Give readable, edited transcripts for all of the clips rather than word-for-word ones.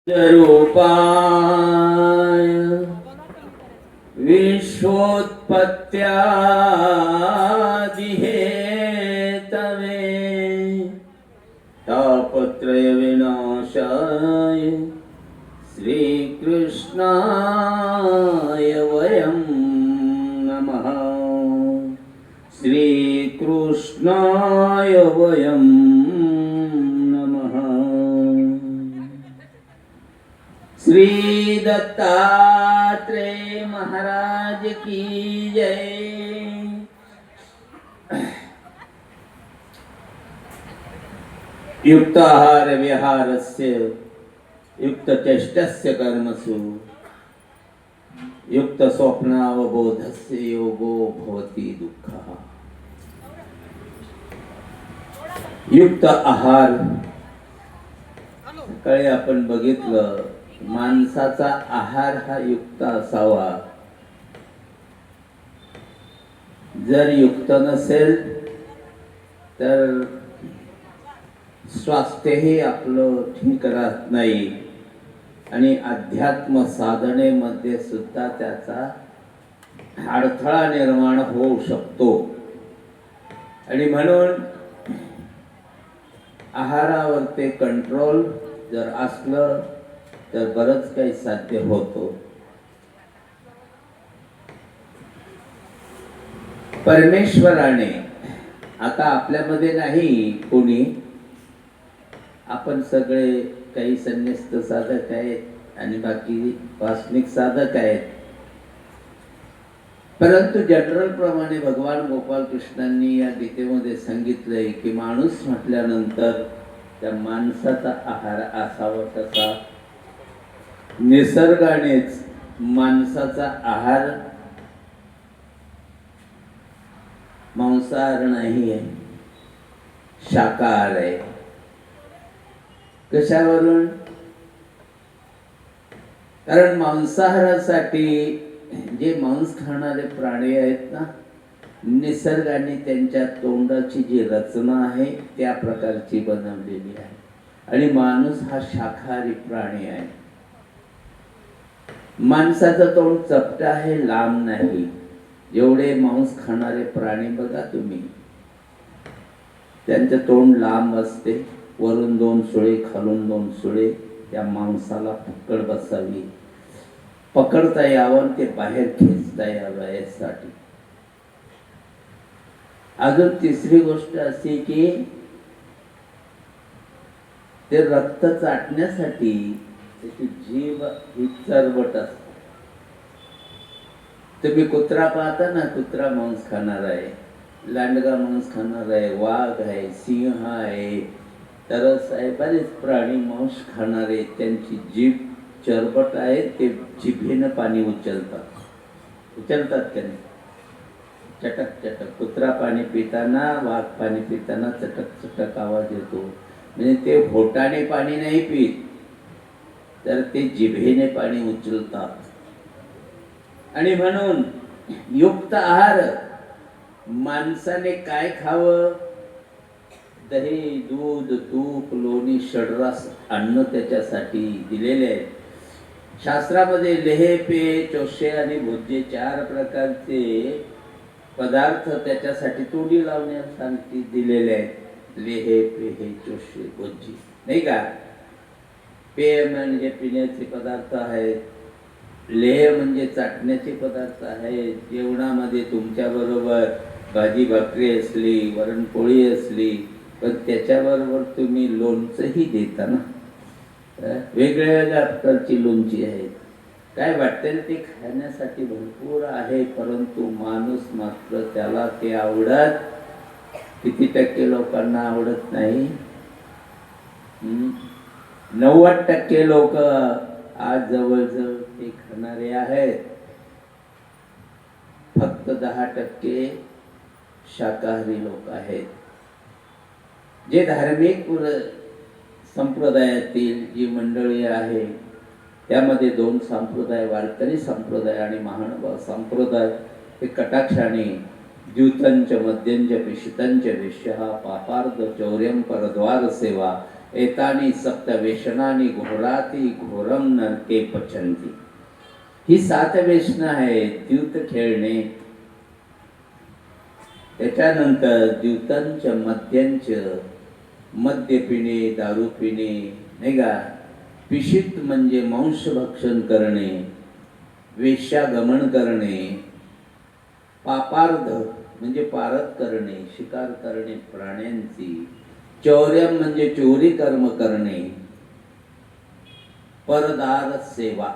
रूपाय विश्वोत्पत्त्यादिहेतवे तापत्रय विनाशाय श्रीकृष्णाय वयं नमः। श्रीकृष्णाय वयं नमः। श्री दत्तात्रेय महाराज की जय। युक्त आहार विहारस्य युक्त चेष्टस्य कर्मसु युक्त स्वप्नावबोधस्य योगो भवति दुःखः। युक्त आहार सकाळी आपण बघितलं, माणसाचा आहार हा युक्त असावा। जर युक्त नसेल तर स्वास्थ्यही आपलं ठीक राहत नाही आणि अध्यात्म साधनेमध्ये सुद्धा त्याचा अडथळा निर्माण होऊ शकतो। आणि म्हणून आहारावर ते कंट्रोल जर असलं तर बरंच काही साध्य होतो। परमेश्वराने आता आपल्यामध्ये नाही कोणी, आपण सगळे काही संन्यस्त साधक आहेत आणि बाकी वासनिक साधक आहेत, परंतु जनरल प्रमाणे भगवान गोपाल कृष्णांनी या गीतेमध्ये सांगितलंय की माणूस म्हटल्यानंतर त्या माणसाचा आहार असावा तसा निसर्गानेच माणसाचा आहार मांसाहार नाही आहे, शाकाहार आहे। कशावरून? कारण मांसाहारासाठी जे मांस खाणारे प्राणी आहेत ना, निसर्गाने त्यांच्या तोंडाची जी रचना आहे त्या प्रकारची बनवलेली आहे आणि माणूस हा शाकाहारी प्राणी आहे। माणसाचं तोंड चपट आहे, लांब नाही। जेवढे मांस खाणारे प्राणी बघा तुम्ही, त्यांचं तोंड लांब असते, वरून 2 सुळे खालून 2 सुळे, त्या मांसाला पकड बसावी, पकडता यावं, ते बाहेर खेचता यावं यासाठी। अजून तिसरी गोष्ट अशी की ते रक्त चाटण्यासाठी त्याची जीभ ही चरबट असते। तुम्ही कुत्रा पाहता ना, कुत्रा मांस खाणार आहे, लांडगा मांस खाणार आहे, वाघ आहे, सिंह आहे, तरस आहे, बरेच प्राणी मांस खाणारे, त्यांची जीभ चरबट आहे, ते जिभेनं पाणी उचलतात का नाही? चटक चटक। कुत्रा पाणी पिताना, वाघ पाणी पिताना चटक चटक आवाज येतो, म्हणजे ते होटाने पाणी नाही पित, तर ते जिभेने पाणी उचलतात। आणि म्हणून युक्त आहार माणसाने काय खावं? दही, दूध, तूप, लोणी, षड्रस अन्न त्याच्यासाठी दिलेले आहे। शास्त्रामध्ये लेहे, पे, चोषे आणि भोज्य 4 प्रकारचे पदार्थ त्याच्यासाठी तोंडी लावण्यासाठी दिलेले आहेत। लेहे, पेहे, चोषे, भोज्य, नाही का? पेय म्हणजे पिण्याचे पदार्थ आहेत, लेह म्हणजे चाटण्याचे पदार्थ आहेत। जेवणामध्ये तुमच्या बरोबर भाजी भाकरी असली, वरणपोळी असली, पण त्याच्याबरोबर तुम्ही लोणचंही देता ना, वेगवेगळ्या प्रकारची लोणची आहेत। काय वाटतं ते खाण्यासाठी भरपूर आहे, परंतु माणूस मात्र त्याला ते आवडत, किती टक्के लोकांना आवडत नाही? 90% लोक आज जवळजवळ ते खाणारे आहेत, फक्त 10% शाकाहारी लोक आहेत। जे धार्मिक संप्रदायातील जी मंडळी आहे त्यामध्ये 2 संप्रदाय, वारकरी संप्रदाय आणि महानुभाव संप्रदाय, हे कटाक्षाने द्यूतंच मद्यंच पिशितंच विष्यः पापार्ध चौर्यं परद्वार सेवा एतानी सप्त व्यसनानी घोराती घोरम नरके पचंती. ही 7 व्यसनं आहेत. द्यूत खेळणे, त्याच्यानंतर द्यूतंच मद्यंच, मद्य पिणे, दारू पिणे, नाही का. पिशित म्हणजे मांसभक्षण करणे, वेश्यागमन करणे, पापार्ध म्हणजे पारत करणे, शिकार करणे प्राण्यांची, चौर्यम म्हणजे चोरी कर्म करणे, परदार सेवा.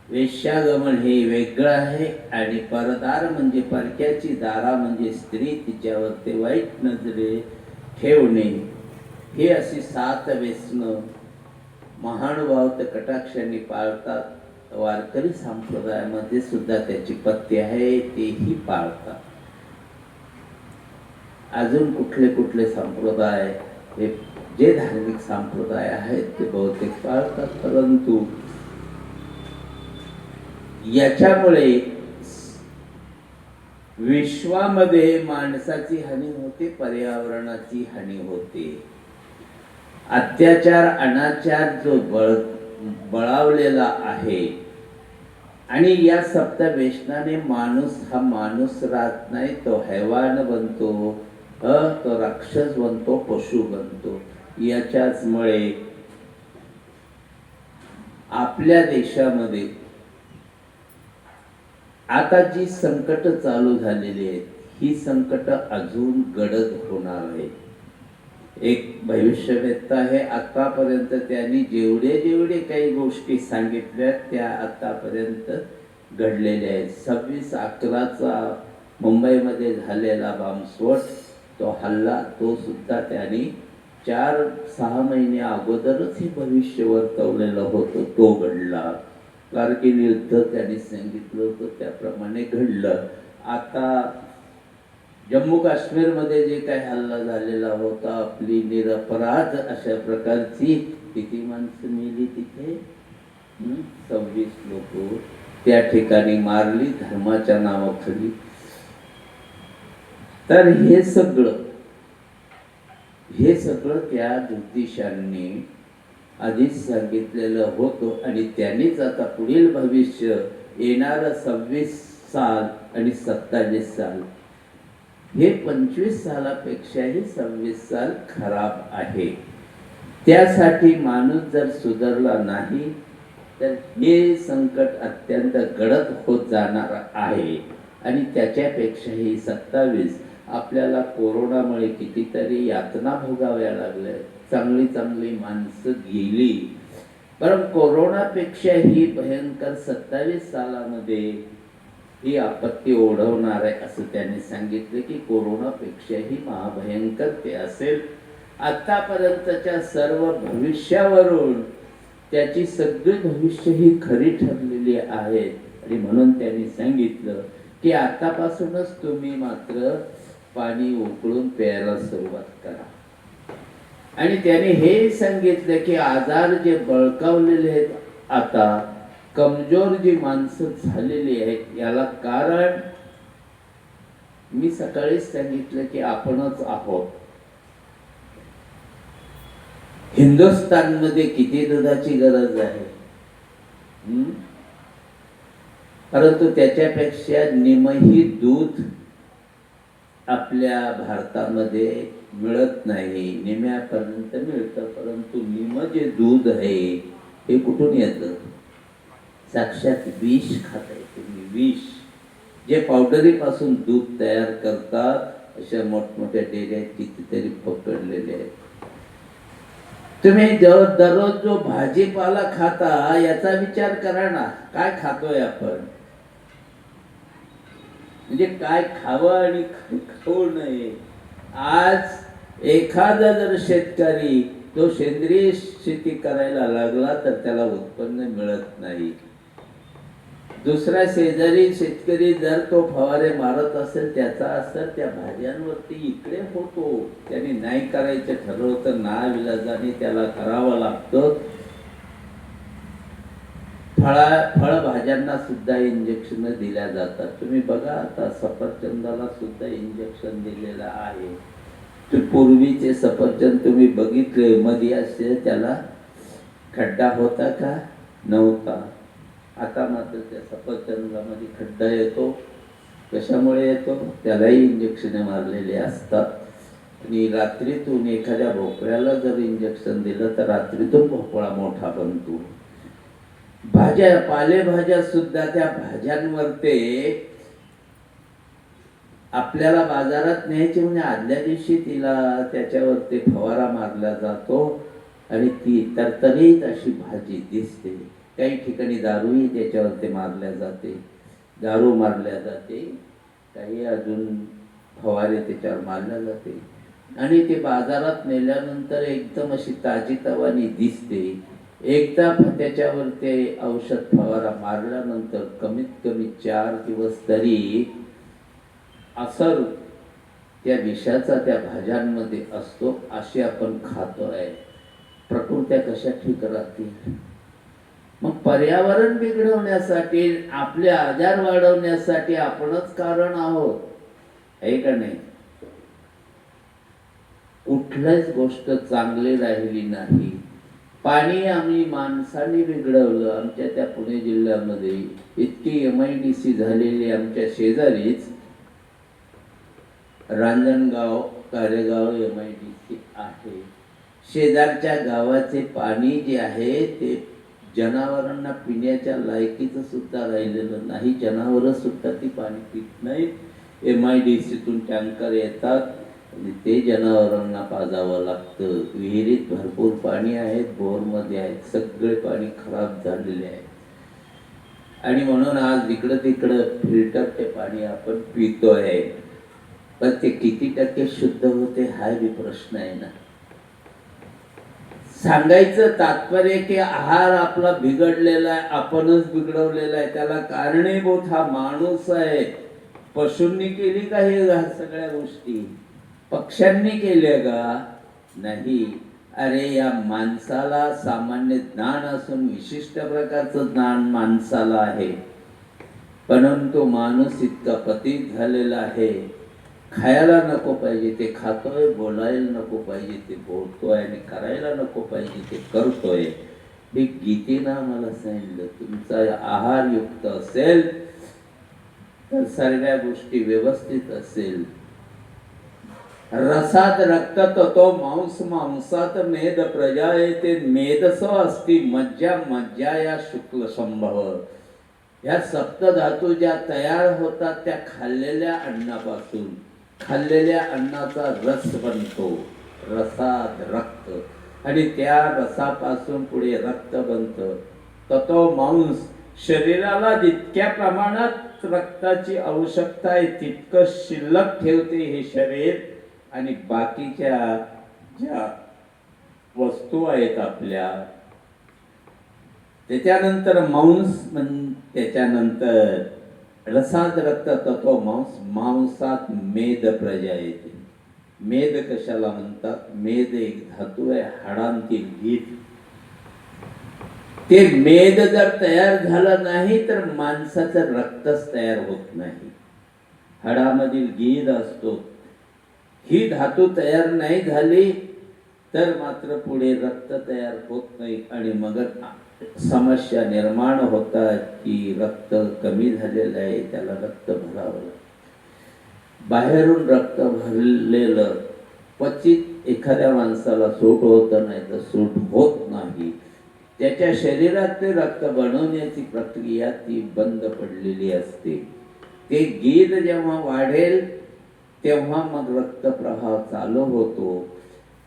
वेश्यागमन हे वेगळं आहे आणि परदार म्हणजे परक्याची दारा म्हणजे स्त्री, तिच्यावर ते वाईट नजरे ठेवणे. हे अशी 7 व्यसनं महानुभाव तर कटाक्षाने पाळतात. वारकरी संप्रदायामध्ये सुद्धा त्याची पथ्य आहे, तेही पाळतात. अजून कुठले कुठले संप्रदाय, हे जे धार्मिक संप्रदाय आहेत ते बहुतेक पाळतात, परंतु याच्यामुळे विश्वामध्ये माणसाची हानी होते, पर्यावरणाची हानी होते. अत्याचार अनाचार जो बळावलेला आहे आणि या 7 व्यसनाने माणूस हा माणूस राहत नाही, तो हैवान बनतो, तो राक्षस बनतो, पशु बनतो. याच्याचमुळे आपल्या देशामध्ये आता जी संकट चालू झालेली आहेत, ही संकट अजून गडद होणार आहे. एक भविष्यवेत्ता आहे, आतापर्यंत त्यांनी जेवढे काही गोष्टी सांगितल्या त्या आतापर्यंत घडलेल्या आहेत. 26/11चा मुंबईमध्ये झालेला बॉम्बस्फोट, तो हल्ला, तो सुद्धा त्यांनी 4-6 महिने अगोदरच हे भविष्य वर्तवलेलं होतं, तो घडला. कारगिल युद्ध त्यांनी सांगितलं होतं, त्याप्रमाणे घडलं. आता जम्मू काश्मीरमध्ये जे काही हल्ला झालेला होता, आपली निरपराध अशा प्रकारची किती माणसं मेली तिथे, 26 लोक त्या ठिकाणी मारली धर्माच्या नावाखाली. तर हे सगळं त्या ज्योतिषांनी आधीच सांगितलेलं होतं आणि त्यांनीच आता पुढील भविष्य येणारं 26 साल आणि 27 साल, हे 25 सालापेक्षाही 26 साल खराब आहे. त्यासाठी माणूस जर सुधारला नाही तर हे संकट अत्यंत गडद होत जाणार आहे. आणि त्याच्यापेक्षाही 27 आपल्याला कोरोनामुळे कितीतरी यातना भोगाव्या लागल्या, चांगली माणसं गेली, पण कोरोनापेक्षाही भयंकर 27 सालामध्ये ही आपत्ती ओढवणार आहे असं त्यांनी सांगितलं की कोरोनापेक्षाही महाभयंकर ते असेल. आतापर्यंतच्या सर्व भविष्यावरून त्याची सगळी भविष्य ही खरी ठरलेली आहेत आणि म्हणून त्यांनी सांगितलं की आतापासूनच तुम्ही मात्र पाणी उकळून प्यायला सुरुवात करा. आणि त्याने हे सांगितलं की आजार जे बळकावलेले आहेत, आता कमजोर जी माणसं झालेली आहेत, याला कारण मी सकाळीच सांगितलं की आपणच आहोत. हिंदुस्थानमध्ये किती दुधाची गरज आहे, परंतु त्याच्यापेक्षा निमही दूध आपल्या भारतामध्ये मिळत नाही. निम्यापर्यंत मिळतं, परंतु निम जे दूध आहे हे कुठून येतं? साक्षात विष खाताय तुम्ही, विष. जे पावडरीपासून दूध तयार करतात अशा मोठमोठ्या डेऱ्या कितीतरी पकडलेले आहेत. तुम्ही दररोज जो भाजीपाला खाता याचा विचार करा ना, काय खातोय आपण, म्हणजे काय खावं आणि काय खाऊ नये. आज एखादा जर शेतकरी तो सेंद्रिय शेती करायला लागला तर त्याला उत्पन्न मिळत नाही. दुसरा शेजारी शेतकरी जर तो फवारे मारत असेल, त्याचा असर त्या भाज्यांवरती इकडे होतो. त्याने नाही करायचं ठरवलं तर नाविलाजाने त्याला करावं लागतं. फळभाज्यांना सुद्धा इंजेक्शन दिल्या जातात. तुम्ही बघा, आता सफरचंदाला सुद्धा इंजेक्शन दिलेलं आहे. ते पूर्वीचे सफरचंद तुम्ही बघितले, मध्ये असे त्याला खड्डा होता का? नव्हता. आता मात्र त्या सफरचंदामध्ये खड्डा येतो. कशामुळे येतो? त्यालाही इंजेक्शन मारलेले असतात. आणि रात्रीतून एखाद्या भोपळ्याला जर इंजेक्शन दिलं तर रात्रीतून भोपळा मोठा बनतो. भाज्या, पालेभाज्या सुद्धा, त्या भाज्यांवर ते आपल्याला बाजारात न्यायची म्हणजे आदल्या दिवशी तिला त्याच्यावर ते फवारा मारला जातो आणि ती तरतरीत अशी भाजी दिसते. काही ठिकाणी दारूही त्याच्यावर ते मारल्या जाते, दारू मारल्या जाते, काही अजून फवारे त्याच्यावर मारल्या जाते आणि ते बाजारात नेल्यानंतर एकदम अशी ताजीतवानी दिसते. एकदा त्याच्यावर ते औषध फवारा मारल्यानंतर कमीत कमी 4 दिवस तरी असर त्या विषाचा त्या भाज्यांमध्ये असतो. असे आपण खातोय. प्रकृत्या कशा ठीक राहतील? मग पर्यावरण बिघडवण्यासाठी, आपले आजार वाढवण्यासाठी आपणच कारण आहोत, आहे का नाही? कुठलीच गोष्ट चांगली राहिली नाही. पाणी आम्ही माणसाने बिघडवलं. आमच्या त्या पुणे जिल्ह्यामध्ये इतकी MIDC झालेली, आमच्या शेजारीच रांजणगाव, कारेगाव MIDC आहे. शेजारच्या गावाचे पाणी जे आहे ते जनावरांना पिण्याच्या लायकीचं सुद्धा राहिलेलं नाही. जनावरं सुद्धा ती पाणी पित नाहीत. MIDCतून टँकर येतात आणि ते जनावरांना पाजावं लागतं. विहिरीत भरपूर पाणी आहेत, बोरमध्ये आहेत, सगळे पाणी खराब झालेले आहे. आणि म्हणून आज इकडं तिकडं फिल्टर ते पाणी आपण पितोय. पण ते किती टक्के शुद्ध होते हा बी प्रश्न आहे ना. सांगायचं तात्पर्य की आहार आपला बिघडलेला आहे, आपणच बिघडवलेला आहे. त्याला कारणीभूत हा माणूस आहे. पशूंनी केली का हे सगळ्या गोष्टी? पक्ष्यांनी केल्या का? नाही. अरे या माणसाला सामान्य ज्ञान असून विशिष्ट प्रकारचं ज्ञान माणसाला आहे, परंतु माणूस इतका पतित झालेला आहे. खायला नको पाहिजे ते खातोय, बोलायला नको पाहिजे ते बोलतोय आणि करायला नको पाहिजे ते करतोय. हे गीतेनं आम्हाला सांगितलं. तुमचा आहार युक्त असेल तर सर्व गोष्टी व्यवस्थित असेल. रसात रक्त ततो मांस मांसात मेद प्रजायते मेदसो अस्ति मज्जा मज्जा या शुक्ल संभव. या सप्तधातू ज्या तयार होतात त्या खाल्लेल्या अन्नापासून. खाल्लेल्या अन्नाचा रस बनतो, रसात रक्त, आणि त्या रसापासून पुढे रक्त बनतं. ततो मांस. शरीराला जितक्या प्रमाणात रक्ताची आवश्यकता आहे तितकं शिल्लक ठेवते हे शरीर. आणि बाकीच्या ज्या वस्तू आहेत आपल्या, त्याच्यानंतर मांस, त्याच्यानंतर रसात रक्त ततो मांस, मांसात मेद प्रजा येते. मेद कशाला म्हणतात? मेद एक धातू आहे, हाडांतील गीत. ते मेद जर तयार झालं नाही तर माणसाचं रक्तच तयार होत नाही. हाडामधील गीध असतो, ही धातू तयार नाही झाली तर मात्र पुढे रक्त तयार होत नाही. आणि मग समस्या निर्माण होतात की रक्त कमी झालेलं आहे, त्याला रक्त भरावं. बाहेरून रक्त भरलेलं क्वचित एखाद्या माणसाला सूट होतं, नाही तर सूट होत नाही. त्याच्या शरीरात ते रक्त बनवण्याची प्रक्रिया ती बंद पडलेली असते. ते गीध जेव्हा वाढेल तेव्हा मग रक्तप्रवाह चालू होतो.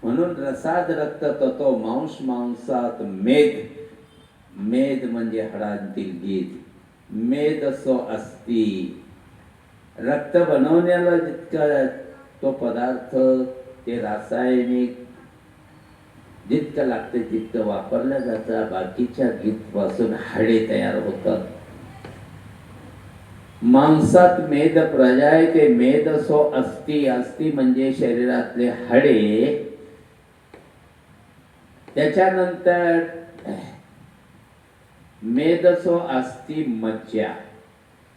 म्हणून रसात रक्त ततो मांस मांसात मेद. मेद म्हणजे हाडांतील गीध. मेदसो अस्ति. रक्त बनवण्याला जितका तो पदार्थ, ते रासायनिक जितकं लागते तितकं वापरलं जातं. बाकीच्या गीधपासून हाडे तयार होतात. मांसात मेद प्रजायते मेदसो अस्ति. अस्ति म्हणजे शरीरातले हाडे. त्याच्यानंतर मेदसो अस्ति मज्जा.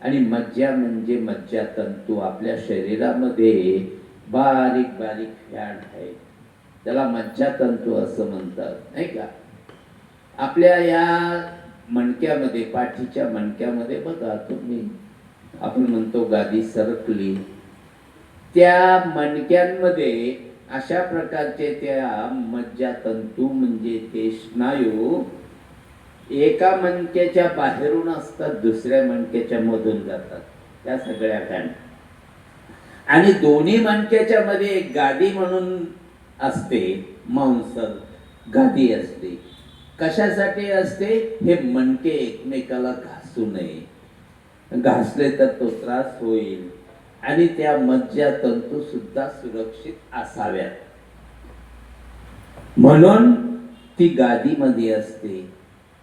आणि मज्जा म्हणजे मज्जातंतू. आपल्या शरीरामध्ये बारीक बारीक फॅड आहे, त्याला मज्जातंतू असं म्हणतात, नाही का. आपल्या या मणक्यामध्ये, पाठीच्या मणक्यामध्ये बघा तुम्ही, आपण म्हणतो गादी सरकली, त्या मणक्यांमध्ये अशा प्रकारचे त्या मज्जातंतू म्हणजे ते स्नायू एका मणक्याच्या बाहेरून असतात, दुसऱ्या मणक्याच्या मधून जातात, त्या सगळ्या फॅन. आणि दोन्ही मणक्याच्या मध्ये एक गादी म्हणून असते, मांसल गादी असते. कशासाठी असते? हे मणके एकमेकाला घासू नये, घासले तर तो त्रास होईल, आणि त्या मज्जातंतू सुद्धा सुरक्षित असाव्यात म्हणून ती गादीमध्ये असते.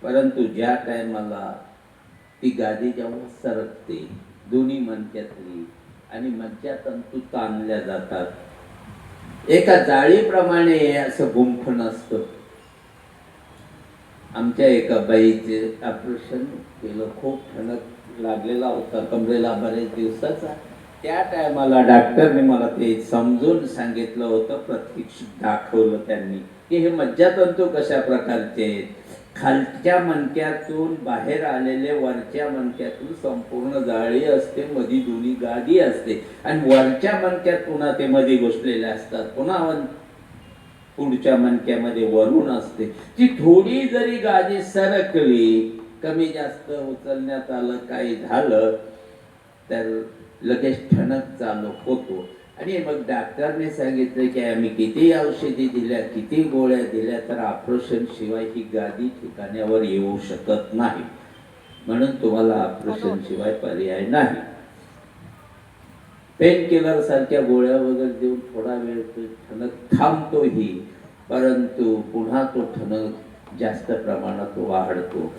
परंतु ज्या टायमाला ती गादी जेव्हा सरकते, दोन्ही मणक्यातली आणि मज्जातंतू ताणल्या जातात, एका जाळीप्रमाणे असं गुंफण असतं. आमच्या एका बाईचे ऑपरेशन केलं, खूप ठणक लागलेला होता कमरेला बरेच दिवसाचा. त्या टायमाला डॉक्टरने मला ते समजून सांगितलं होतं, प्रत्यक्ष दाखवलं त्यांनी की हे मज्जातंतू कशा प्रकारचे आहेत. खालच्या मणक्यातून बाहेर आलेले वरच्या मणक्यातून संपूर्ण जाळी असते, मध्ये दोन्ही गादी असते, आणि वरच्या मणक्यात पुन्हा ते मध्ये घुसलेले असतात, पुन्हा पुढच्या मणक्यामध्ये वरून असते. ती थोडी जरी गादी सरकली, कमी जास्त उचलण्यात आलं, काही झालं तर लगेच ठणक चालू होतो. आणि मग डॉक्टरने सांगितलं की आम्ही किती औषधी दिल्या, किती गोळ्या दिल्या, तर ऑपरेशन शिवाय ही गादी ठिकाण्यावर येऊ शकत नाही, म्हणून तुम्हाला ऑपरेशन शिवाय पर्याय नाही. पेन किलर सारख्या गोळ्या वगैरे देऊन थोडा वेळ तो ठणक थांबतोही, परंतु पुन्हा तो ठणक जास्त प्रमाणात वाढतो.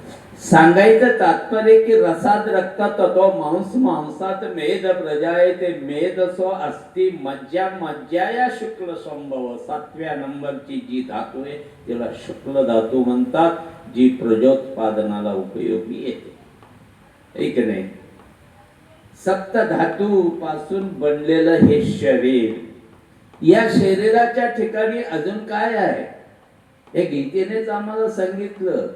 सांगायचं तात्पर्य की रसात रक्तात तो मांस मांसात मेद प्रजायते मेद सो अस्ति मज्जा मज्जाया शुक्ल संभव. 7व्या नंबरची जी धातू आहे तिला शुक्ल धातू म्हणतात, जी प्रजोत्पादनाला उपयोगी येते, एक नाही. सप्त धातू पासून बनलेलं हे शरीर, या शरीराच्या ठिकाणी अजून काय आहे हे गीतेनेच आम्हाला सांगितलं.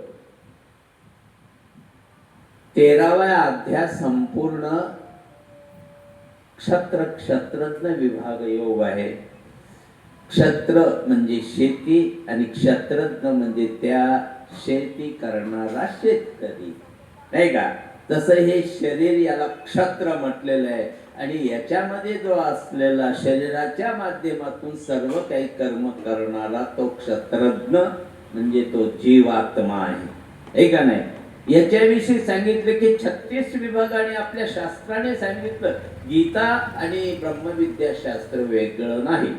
13वा अध्याय संपूर्ण क्षत्र क्षत्रज्ञ विभाग योग आहे. क्षत्र म्हणजे शेती आणि क्षत्रज्ञ म्हणजे त्या शेती करणारा शेतकरी, नाही का. तसं हे शरीर, याला क्षत्र म्हटलेलं आहे, आणि याच्यामध्ये जो असलेला शरीराच्या माध्यमातून सर्व काही कर्म करणारा तो क्षत्रज्ञ म्हणजे तो जीवात्मा आहे का नाही. याच्याविषयी सांगितलं की 36 विभागाने आपल्या शास्त्राने सांगितलं. गीता आणि ब्रह्मविद्या शास्त्र वेगळं नाही.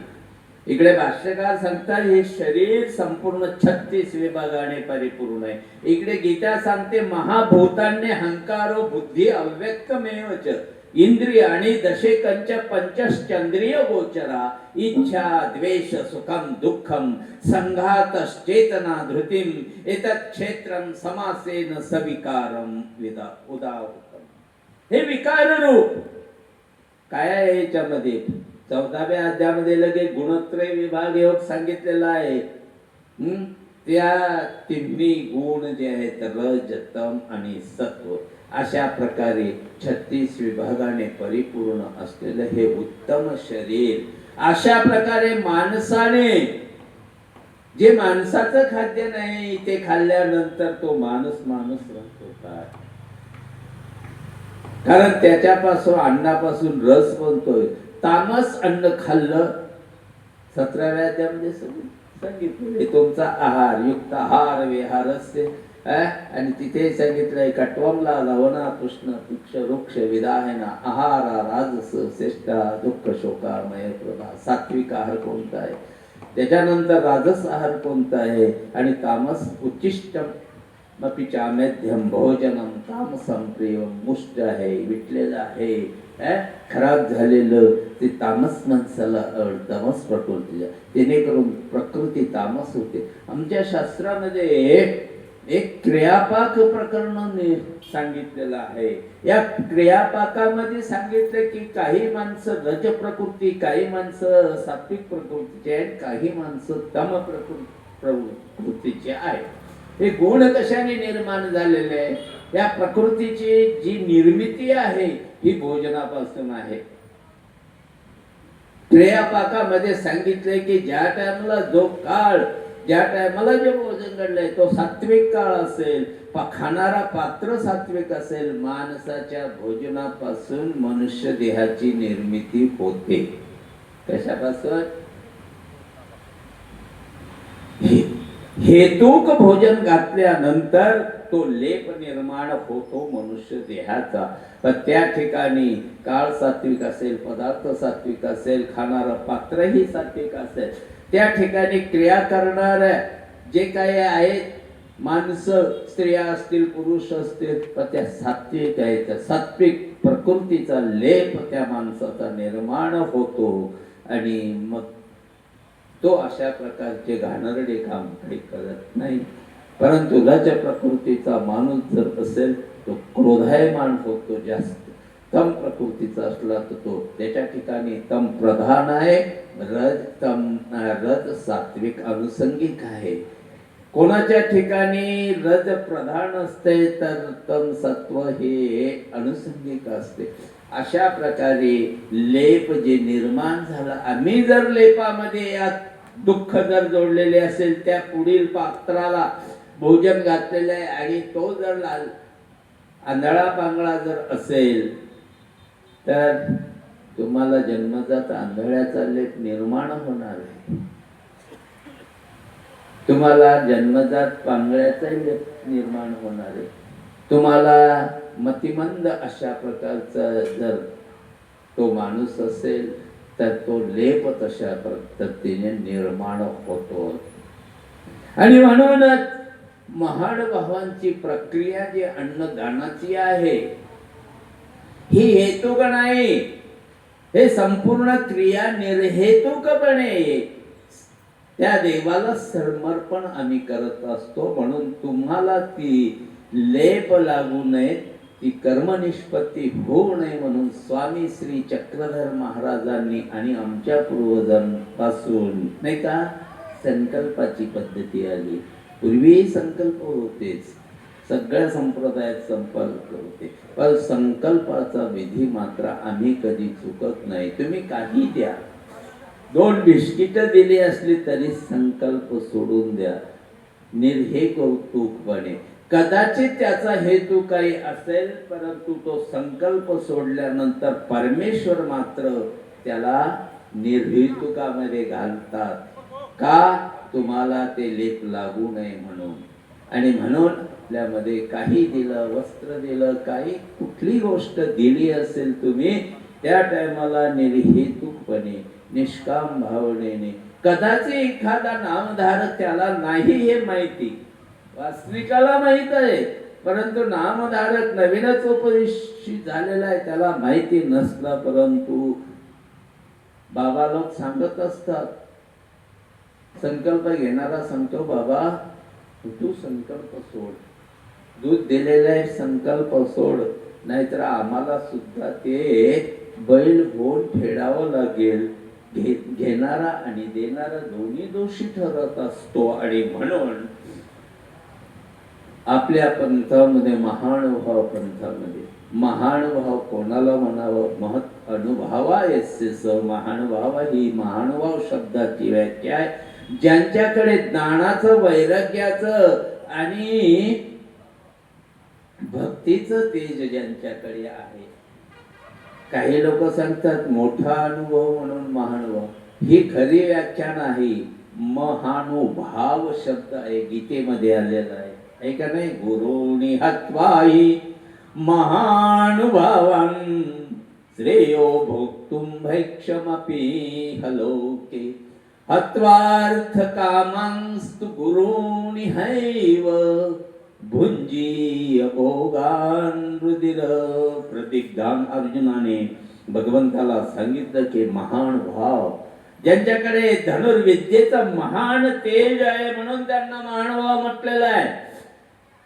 इकडे भाष्यकार सांगतात हे शरीर संपूर्ण 36 विभागाने परिपूर्ण आहे. इकडे गीता सांगते महाभूतान्य हंकारो बुद्धी अव्यक्तमेवच इंद्रिय आणि दशेकंच पंचश्चंद्रिय गोचरा इच्छा द्वेष सुखम दुःखम संघातश्चेतना धृतिम एतत् क्षेत्रम समासेन सविकारम विदा उदाहृतम. हे विकार रूप काय आहे याच्यामध्ये 14व्या अध्यायामध्ये लगे गुणत्रय विभाग योग सांगितलेला आहे. त्या तिन्ही गुण जे आहेत रज तम आणि सत्व, अशा प्रकारे 36 विभागाने परिपूर्ण असलेलं हे उत्तम शरीर, अशा प्रकारे माणसाने, जे माणसाचं खाद्य नाही ते खाल्ल्यानंतर तो माणूस राहतो काय, कारण त्याच्यापासून अन्नापासून रस बनतोय. तामस अन्न खाल्लं 17व्या अध्यायामध्ये सांगितलं तुमचा आहार युक्त आहार विहारस्य, आणि तिथे सांगितलंय कट्वमला लवणा कृष्ण तुक्ष वृक्ष विदायना आहारा राजस श्रेष्ठा दुःख शोकामय प्रभा. सात्विक आहार कोणता आहे, त्याच्यानंतर राजस आहार कोणता आहे, आणि तामस उच्चिष्टम मपि चामेध्यम भोजनम तामसम प्रियम मुष्ट आहे, विटलेलं आहे, खराब झालेलं ते तामस माणसाला तामस प्रकृतीला, जेणेकरून प्रकृती तामस होते. आमच्या शास्त्रामध्ये एक क्रियापाक प्रकरण सांगितलेलं आहे. या क्रियापाकामध्ये सांगितलं की काही माणसं रज प्रकृती, काही माणसं सात्विक प्रकृतीचे आहेत, काही माणसं तम प्रकृतीचे आहेत. हे गुण कशाने निर्माण झालेले आहे? या प्रकृतीची जी निर्मिती आहे ही भोजनापासून आहे. क्रियापाकामध्ये सांगितलंय की ज्या टायमाला जो काळ, ज्या टायमाला जे भोजन घडलंय तो सात्विक काळ असेल, खाणारा पात्र सात्विक असेल, माणसाच्या भोजनापासून मनुष्य देहाची निर्मिती होते. कशापासून? हेतूक भोजन घातल्यानंतर तो लेप निर्माण होतो मनुष्य देहाचा. पण त्या ठिकाणी काळ सात्विक असेल, पदार्थ सात्विक असेल, खाणारं पात्रही सात्विक असेल, त्या ठिकाणी क्रिया करणाऱ्या जे काही आहेत माणसं, स्त्रिया असतील, पुरुष असतील, पण त्या सात्विक आहेत. त्या सात्विक प्रकृतीचा लेप त्या माणसाचा निर्माण होतो आणि मग तो अशा प्रकारचे घाणेरडे काम काही करत नाही. परंतु रज प्रकृतीचा माणूस जर असेल तो क्रोधायमान होतो जास्त. तम प्रकृतीचा असला तर तो त्याच्या ठिकाणी तम प्रधान आहे, रज सात्विक अनुसंगिक आहे. कोणाच्या ठिकाणी रज प्रधान असते तर तम सत्व हे अनुसंगिक असते. अशा प्रकारे लेप जे निर्माण झाला, आम्ही जर लेपामध्ये या दुःख जर जोडलेले असेल, त्या पुढील पात्राला भोजन घातलेले आहे आणि तो जर आंधळा पांगळा जर असेल तर तुम्हाला जन्मजात आंधळ्याचा लेप निर्माण होणार आहे. तुम्हाला जन्मजात पांगळ्याचा लेप निर्माण होणार आहे. तुम्हाला मतिमंद अशा प्रकारचा जर तो माणूस असेल तर तो लेप तशा पद्धतीने निर्माण होतो. आणि म्हणूनच महानुभावांची प्रक्रिया जी अन्नदानाची आहे ही हेतुक नाही. हे संपूर्ण क्रिया निर्हेतुकपणे त्या देवाला समर्पण आम्ही करत असतो. म्हणून तुम्हाला ती लेप लागू नये, ती कर्मनिष्पत्ती होऊ नये म्हणून स्वामी श्री चक्रधर महाराजांनी आणि आमच्या पूर्वजांपासून नाही का संकल्पाची पद्धती आली. पूर्वी संकल्प होतेच, सगळ्या संप्रदायात संकल्प होते, पण संकल्पाचा विधी मात्र आम्ही कधी चुकत नाही. तुम्ही काही द्या, 2 बिस्किट दिली असली तरी संकल्प सोडून द्या निर्हेतुकपणे. कदाचित त्याचा हेतू काही असेल, परंतु तो संकल्प सोडल्यानंतर परमेश्वर मात्र त्याला निर्हेतुकामध्ये घालतात. का? तुम्हाला ते लेप लागू नये म्हणून. आणि म्हणून आपल्यामध्ये काही दिलं, वस्त्र दिलं, काही कुठली गोष्ट दिली असेल तुम्ही त्या टायमाला निर्हेतुकपणे निष्काम भावनेने. कदाचित एखादा नामधारक त्याला नाही हे माहिती, वास्तविकाला माहित आहे, परंतु नामधारक नवीनच उपदेशित झालेला आहे त्याला माहिती नसला, परंतु बाबा लोक सांगत असतात. संकल्प घेणारा सांगतो बाबा तू संकल्प सोड, दूध दिलेला आहे संकल्प सोड, नाहीतर आम्हाला सुद्धा ते बैल घेऊन फेडावं लागेल. घेणारा आणि देणारा दोन्ही दोषी ठरत असतो. आणि म्हणून आपल्या पंथामध्ये महानुभाव पंथामध्ये महानुभाव कोणाला म्हणावं? अनुभवायस्य महानुभाव ही महानुभाव शब्दाची व्याख्या आहे. ज्यांच्याकडे ज्ञानाचं, वैराग्याचं आणि भक्तीचं तेज ज्यांच्याकडे आहे. काही लोक सांगतात मोठा अनुभव म्हणून महानुभाव, ही खरी व्याख्या नाही. महानुभाव शब्द आहे, गीतेमध्ये आलेला आहे, ऐका नाही. गुरुनी हत्वाई महानुभावान श्रेयो भोक्तुम भैक्षमपि हलोके हत्वार्थ कामांस्तु गुरुनी हैव भुंजीय भोगान रुधिर प्रतिज्ञान. अर्जुनाने भगवंताला सांगितलं की महान भाव ज्यांच्याकडे धनुर्विद्येचं महान तेज आहे म्हणून त्यांना महानुभाव म्हटलेलं आहे.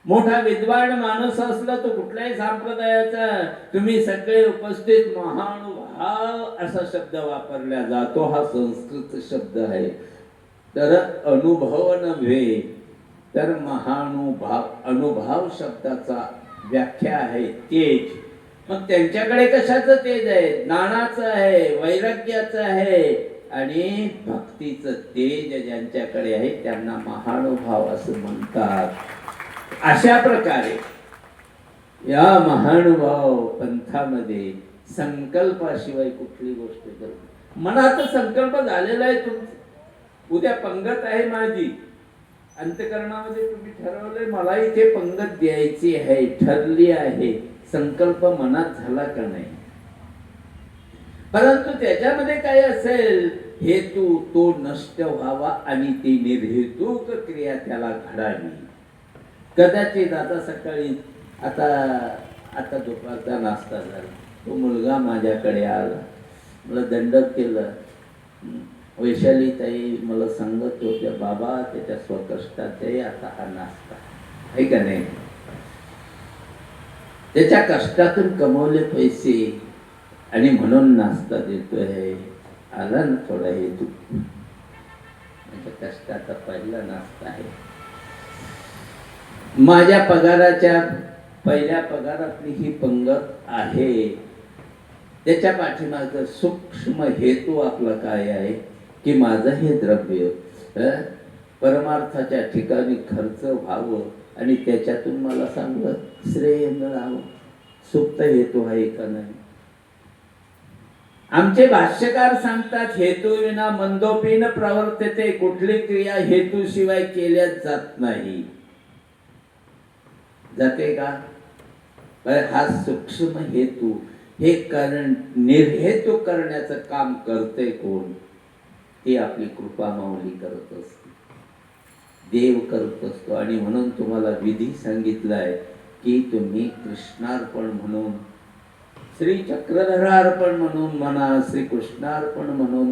मोठा विद्वान माणूस असला तो कुठल्याही संप्रदायाचा, तुम्ही सगळे उपस्थित महानुभाव असा शब्द वापरला जातो, हा संस्कृत शब्द आहे. तर अनुभव नव्हे तर महानुभाव, अनुभव शब्दाचा व्याख्या आहे तेज. मग त्यांच्याकडे कशाचं तेज आहे? ज्ञानाचं आहे, वैराग्याचं आहे आणि भक्तीचं तेज ज्यांच्याकडे आहे त्यांना महानुभाव असं म्हणतात. अशा प्रकारे या महानुभाव पंथामध्ये संकल्पाशिवाय कुठली गोष्ट करत, मनात संकल्प झालेला आहे तुमचा, उद्या पंगत आहे माझी, अंतकरणामध्ये तुम्ही ठरवलंय मला इथे पंगत द्यायची आहे, ठरली आहे, संकल्प मनात झाला का नाही? परंतु त्याच्यामध्ये काय असेल, हेतू तो नष्ट व्हावा आणि ती निर्हेतुक क्रिया त्याला घडावी. कदाचित आता सकाळी आता दुपारचा नाश्ता झाला, तो मुलगा माझ्याकडे आला, मला दंडक केलं. वैशाली ताई मला सांगत होत्या, बाबा त्याच्या स्वकष्टाचे आता हा नाश्ता आहे का नाही, त्याच्या कष्टातून कमवले पैसे आणि म्हणून नाश्ता देतोय. आला ना थोडा हेतू, माझ्या कष्टाचा पहिला नाश्ता आहे. माझ्या पगाराच्या पहिल्या पगारातली ही पंगत आहे. त्याच्या पाठीमागचा सूक्ष्म हेतू आपला काय आहे की माझं हे द्रव्य परमार्थाच्या ठिकाणी खर्च व्हावं आणि त्याच्यातून मला चांगलं श्रेय मिळावं. सुप्त हेतू आहे का नाही? आमचे भाष्यकार सांगतात, हेतू विना मंदोपी न प्रवर्तते. कुठली क्रिया हेतू शिवाय केल्या जात नाही. जाते का? हा सूक्ष्म हेतू हे कारण निर्हेतू करण्याचं काम करते कोण? ते आपली कृपा माऊली करत असते, देव करत असतो. आणि म्हणून तुम्हाला विधी सांगितलाय की तुम्ही कृष्णार्पण म्हणून, श्री चक्रधरार्पण म्हणून म्हणा, श्री कृष्णार्पण म्हणून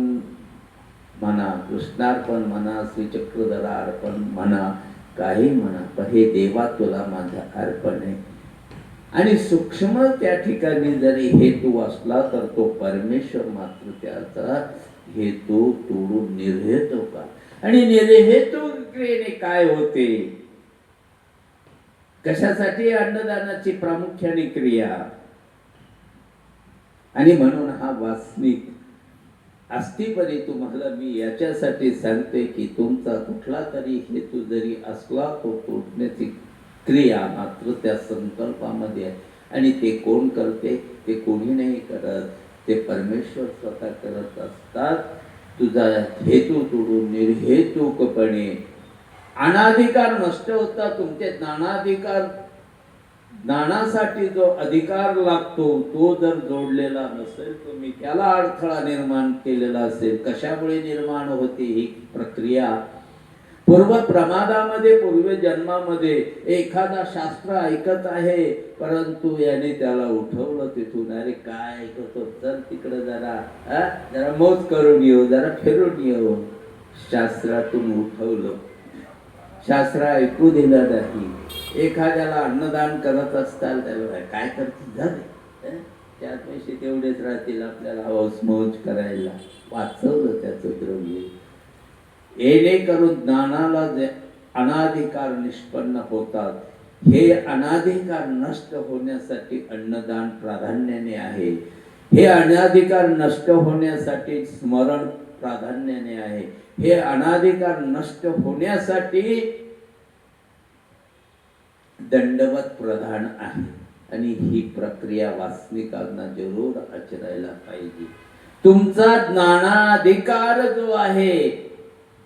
म्हणा, कृष्णार्पण म्हणा, श्री चक्रधरार्पण म्हणा, काही म्हणा, पण हे देवा तुला माझं अर्पण आहे. आणि सूक्ष्म त्या ठिकाणी जरी हेतू असला तर तो परमेश्वर मात्र त्याचा हेतू तोडून निर्हेतू का. आणि निर्हेतू क्रियेने काय होते? कशासाठी? अन्नदानाची प्रामुख्याने क्रिया. आणि म्हणून हा वासनिक असतीपरी तुम्हाला मी याच्यासाठी सांगते की तुमचा कुठला तरी हेतू जरी असला तो तोडण्याची क्रिया मात्र त्या संकल्पामध्ये आहे. आणि ते कोण करते? ते कोणी नाही करत, ते परमेश्वर स्वतः करत असतात. तुझा हेतू तोडून निर्हेतुकपणे अनाधिकार नष्ट होता. तुमचे ज्ञानाधिकार, ज्ञानासाठी जो अधिकार लागतो तो जर जोडलेला नसेल, तुम्ही त्याला अडथळा निर्माण केलेला असेल. कशामुळे निर्माण होते ही प्रक्रिया? पूर्व प्रमादामध्ये, पूर्व जन्मामध्ये एखादा शास्त्र ऐकत आहे, परंतु याने त्याला उठवलं तिथून. अरे काय ऐकतो, चल तिकडे जरा मोज करून येऊ, जरा फिरून येऊ. शास्त्रातून उठवलं, शास्त्र ऐकू दिलं नाही. एखाद्याला अन्नदान करत असताल त्याला काय करतील, झाले त्यात पैसे तेवढेच राहतील आपल्याला हौसमौज करायला. वाचवलं त्याचं द्रव्य. येणे करून ज्ञानाला जे अनाधिकार निष्पन्न होतात, हे अनाधिकार नष्ट होण्यासाठी अन्नदान प्राधान्याने आहे. हे अनाधिकार नष्ट होण्यासाठी स्मरण प्राधान्याने आहे. हे अनाधिकार नष्ट होण्यासाठी दंडवत प्रधान आहे. आणि ही प्रक्रिया वासनिकांना जरूर आचरायला पाहिजे. तुमचा ज्ञानाधिकार जो आहे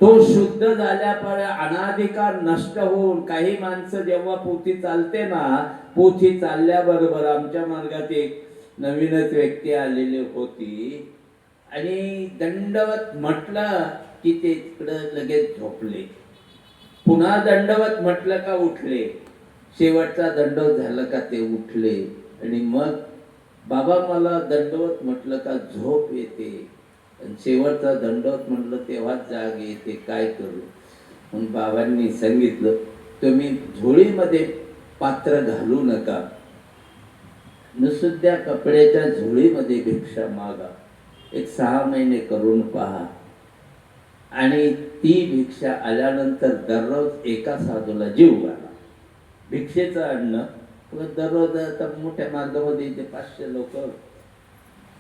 तो शुद्ध झाल्यामुळे अनाधिकार नष्ट होऊन, काही माणसं जेव्हा पोथी चालते ना, पोथी चालल्याबरोबर आमच्या मार्गात एक नवीनच व्यक्ती आलेली होती आणि दंडवत म्हटलं की ते तिकडं लगेच झोपले. पुन्हा दंडवत म्हटलं का उठले. शेवटचा दंडवत झालं का ते उठले. आणि मग बाबा मला दंडवत म्हटलं का झोप येते, शेवटचा दंडवत म्हटलं तेव्हा जाग येते, काय करू? मग बाबांनी सांगितलं, तुम्ही झोळीमध्ये पात्र घालू नका. नुसत्या कपड्याच्या झोळीमध्ये भिक्षा मागा. एक 6 महिने करून पहा. आणि ती भिक्षा आल्यानंतर दररोज एका साधूला जीव घाला. भिक्षेचं अन्न दररोज आता मोठ्या मार्गामध्ये इथे 500 लोक,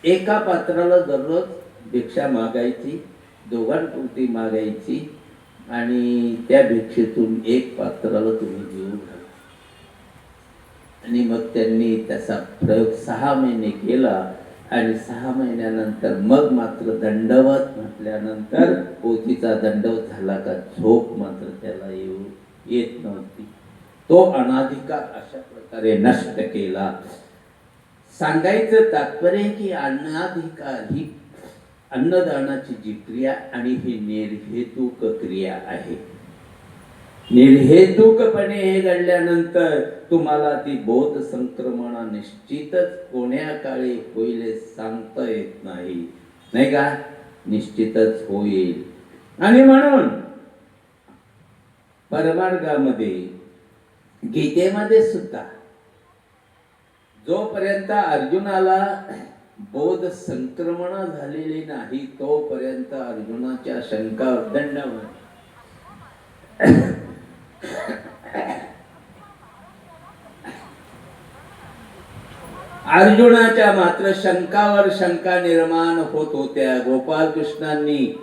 एका पात्राला दररोज भिक्षा मागायची, दोघांपुरती मागायची आणि त्या भिक्षेतून एक पात्राला तुम्ही जीव घाला. आणि मग त्यांनी त्याचा प्रयोग 6 महिने केला आणि 6 महिन्यानंतर मग मात्र दंडवत म्हटल्यानंतर पोथीचा दंडवत झाला का झोप मात्र त्याला येत नव्हती. तो अनाधिकार अशा प्रकारे नष्ट केला. सांगायचं तात्पर्य की अनाधिकार ही अन्नदानाची जी क्रिया आणि ही निर्हेतुक क्रिया आहे. निर्हेतुकपणे हे घडल्यानंतर तुम्हाला ती बोध संक्रमणा निश्चितच कोण्या काळी होईल सांगता येत नाही, नाही का? निश्चितच होईल. आणि म्हणून परमार्गामध्ये गीतेमध्ये सुद्धा जोपर्यंत अर्जुनाला बोध संक्रमण झालेली नाही तोपर्यंत अर्जुनाच्या शंका दंडावर अर्जुनाच्या मात्र शंकावर शंका निर्माण होत होत्या. गोपाल कृष्णांनी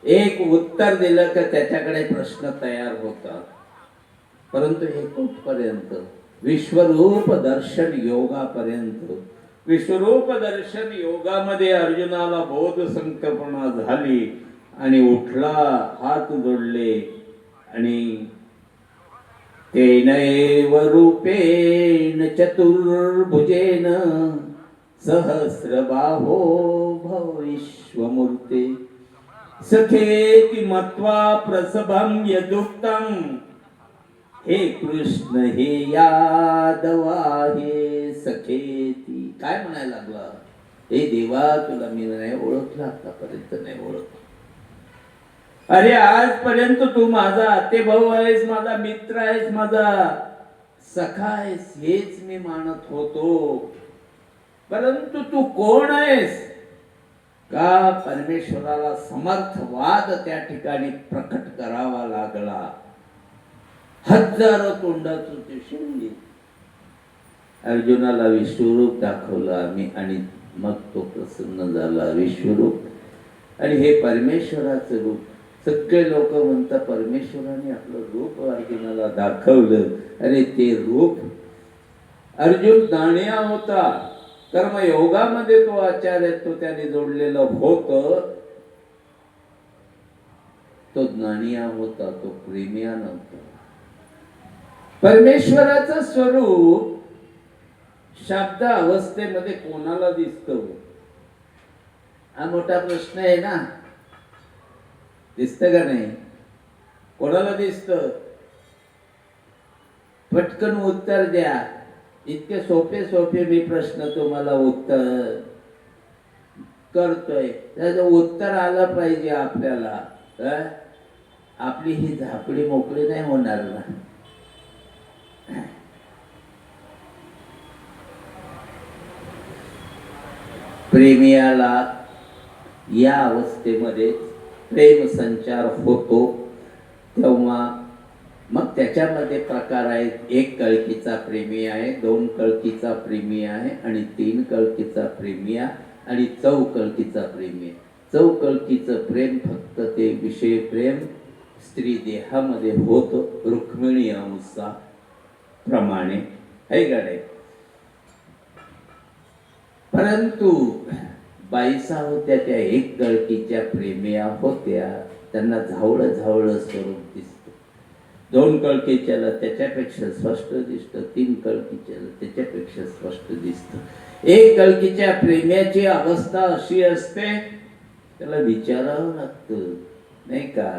एक उत्तर दिलं की त्याच्याकडे प्रश्न तयार होता. परंतु हे कुठपर्यंत? विश्वरूप दर्शन योगापर्यंत. विश्वरूप दर्शन योगामध्ये अर्जुनाला बोध संकल्पना झाली आणि उठला, हात जोडले आणि तेनैव रूपेण चतुर्भुजेन सहस्रबाहो भविष्वमूर्ते सखेति मत्वा प्रसभं यदुक्तं हे कृष्ण हे यादवा हे सखेती. काय म्हणायला लागला? हे देवा, तुला मी नाही ओळखला, आतापर्यंत नाही ओळखला. अरे आजपर्यंत तू माझा आतेभाऊ आहेस, माझा मित्र आहेस, माझा सखा आहेस, हेच मी मानत होतो. परंतु तू कोण आहेस? का परमेश्वराला समर्थवाद त्या ठिकाणी प्रकट करावा लागला. हजारो तोंडाचं ते शिंदे अर्जुनाला विश्वरूप दाखवलं आम्ही आणि मग तो प्रसन्न झाला. विश्वरूप आणि हे परमेश्वराचं रूप. सगळे लोक म्हणतात परमेश्वराने आपलं रूप अर्जुनाला दाखवलं. अरे ते रूप अर्जुन दाणिया होता, कर्मयोगामध्ये तो आचार्य तो त्याने जोडलेलं होत. तो ज्ञानिया होता, तो प्रेमिया नव्हता. परमेश्वराचं स्वरूप शब्द अवस्थेमध्ये कोणाला दिसतो? हा मोठा प्रश्न आहे ना. दिसत का नाही? कोणाला दिसत? पटकन उत्तर द्या. इतके सोपे सोपे मी प्रश्न तुम्हाला उत्तर करतोय, त्याचं उत्तर आलं पाहिजे आपल्याला. आपली ही झापडी मोकळी नाही होणार ना. प्रेमियाला या अवस्थेमध्ये प्रेम संचार होतो तेव्हा मग त्याच्यामध्ये प्रकार आहेत. 1 कळकीचा प्रेमी आहे, 2 कळकीचा प्रेमी आहे आणि 3 कळकीचा प्रेमी आहे आणि 4 कळकीचा प्रेमी आहे. 4 कळकीचं प्रेम फक्त ते विषय प्रेम स्त्री देहामध्ये होत रुक्मिणी अंशा प्रमाणे आहे का नाही. परंतु बाईसा होत्या त्या 1 कळकीच्या प्रेमिया होत्या, त्यांना झावळं झावळं स्वरूप दिसतं. 2 कळकीच्याला त्याच्यापेक्षा स्पष्ट दिसतं, 3 कळकीच्याला त्याच्यापेक्षा स्पष्ट दिसतं. 1 कळकीच्या प्रेम्याची अवस्था अशी असते, त्याला विचारावं लागतं नाही का.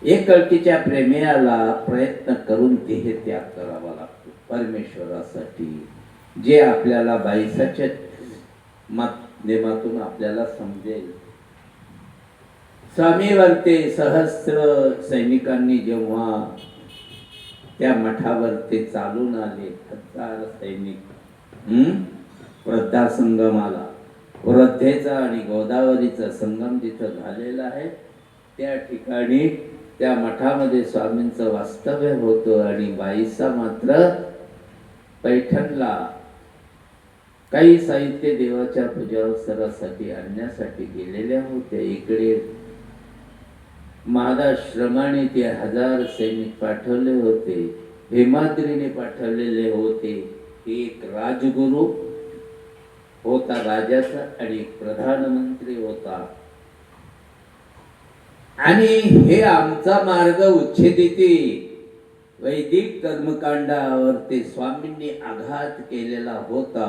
1 कळकीच्या प्रेमियाला प्रयत्न करून देह त्याग करावा लागतो परमेश्वरासाठी, जे आपल्याला बाईसाच्या माध्यमातून आपल्याला समजेल. स्वामीवरती सहस्र सैनिकांनी जेव्हा त्या मठावर ते चालून आले 1000 सैनिक. वृद्धा संगम आला. वृद्धेचा आणि गोदावरीचा संगम जिथं झालेला आहे त्या ठिकाणी त्या मठामध्ये स्वामींचं वास्तव्य होतं. आणि बाईसा मात्र पैठणला काही साहित्य देवाच्या पूजावसरासाठी आणण्यासाठी गेलेल्या होत्या. इकडे महादाश्रमाने ते 1000 सैनिक पाठवले होते. हेमाद्रीने पाठवलेले होते. एक राजगुरू होता राजाचा आणि एक प्रधानमंत्री होता. आणि हे आमचा मार्ग उच्छेदिते वैदिक कर्मकांडावर ते स्वामींनी आघात केलेला होता.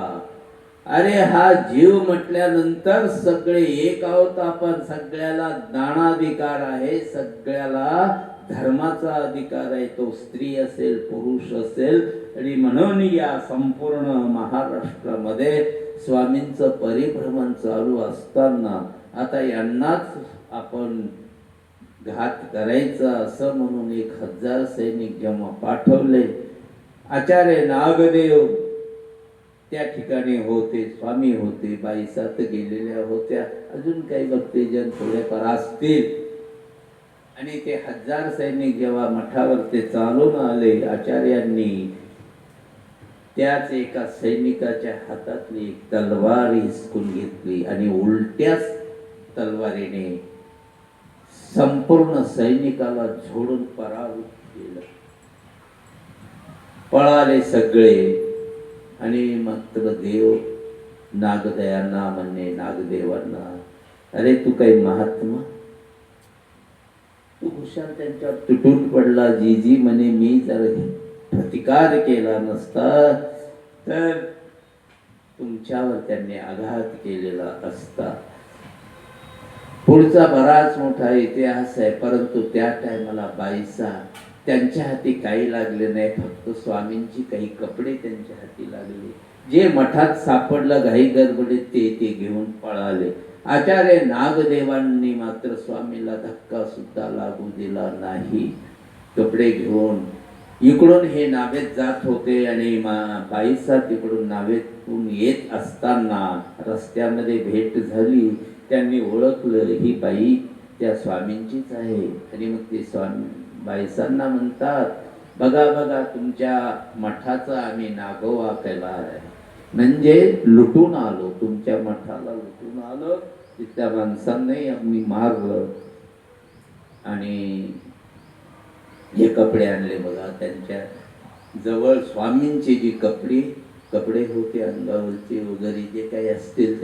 अरे हा जीव म्हटल्यानंतर सगळे एक आहोत आपण. सगळ्याला ज्ञानाधिकार आहे, सगळ्याला धर्माचा अधिकार आहे. तो स्त्री असेल पुरुष असेल. आणि म्हणून या संपूर्ण महाराष्ट्रामध्ये स्वामींचं परिभ्रमण चालू असताना आता यांनाच आपण घात करायचा असं म्हणून 1000 सैनिक जेव्हा पाठवले. आचार्य नागदेव त्या ठिकाणी होते, स्वामी होते, बाईसात गेलेल्या होत्या, अजून काही भक्तजन थोडेफार असतील. आणि ते 1000 सैनिक जेव्हा मठावर ते चालून आले आचार्यांनी त्याच एका सैनिकाच्या हातातली एक तलवार हिसकून घेतली आणि उलट्याच तलवारीने संपूर्ण सैनिकाला झोडून पराभूत केलं. पळाले सगळे. आणि मात्र देव नागदयांना म्हणणे नागदेवांना, अरे तू काही महात्मा, तू हुशार त्यांच्यावर तुटून पडला. जी म्हणे मी जर प्रतिकार केला नसता तर तुमच्यावर त्यांनी आघात केलेला असता. पुढचा बराच मोठा इतिहास आहे. परंतु त्या टायमाला बाईसा त्यांच्या हाती काही लागले नाही, फक्त स्वामींची काही कपडे त्यांच्या हाती लागले. जे मठात सापडलं घाई गडबडीत ते घेऊन पळाले. आचार्य नागदेवांनी मात्र स्वामीला धक्का सुद्धा लागू दिला नाही. कपडे घेऊन इकडून हे नावेत जात होते आणि बाईसा तिकडून नावेतून येत असताना रस्त्यामध्ये भेट झाली. त्यांनी ओळखलं ही बाई त्या स्वामींचीच आहे. आणि मग ते स्वामी बाईसांना म्हणतात, बघा बघा तुमच्या मठाचा आम्ही नागोवा केला आहे, म्हणजे लुटून आलो, तुमच्या मठाला लुटून आलो. तिथल्या माणसांनाही आम्ही मारलं आणि हे कपडे आणले. बघा त्यांच्या जवळ स्वामींचे जे कपडे होते अंगावरचे वगैरे जे काही असतील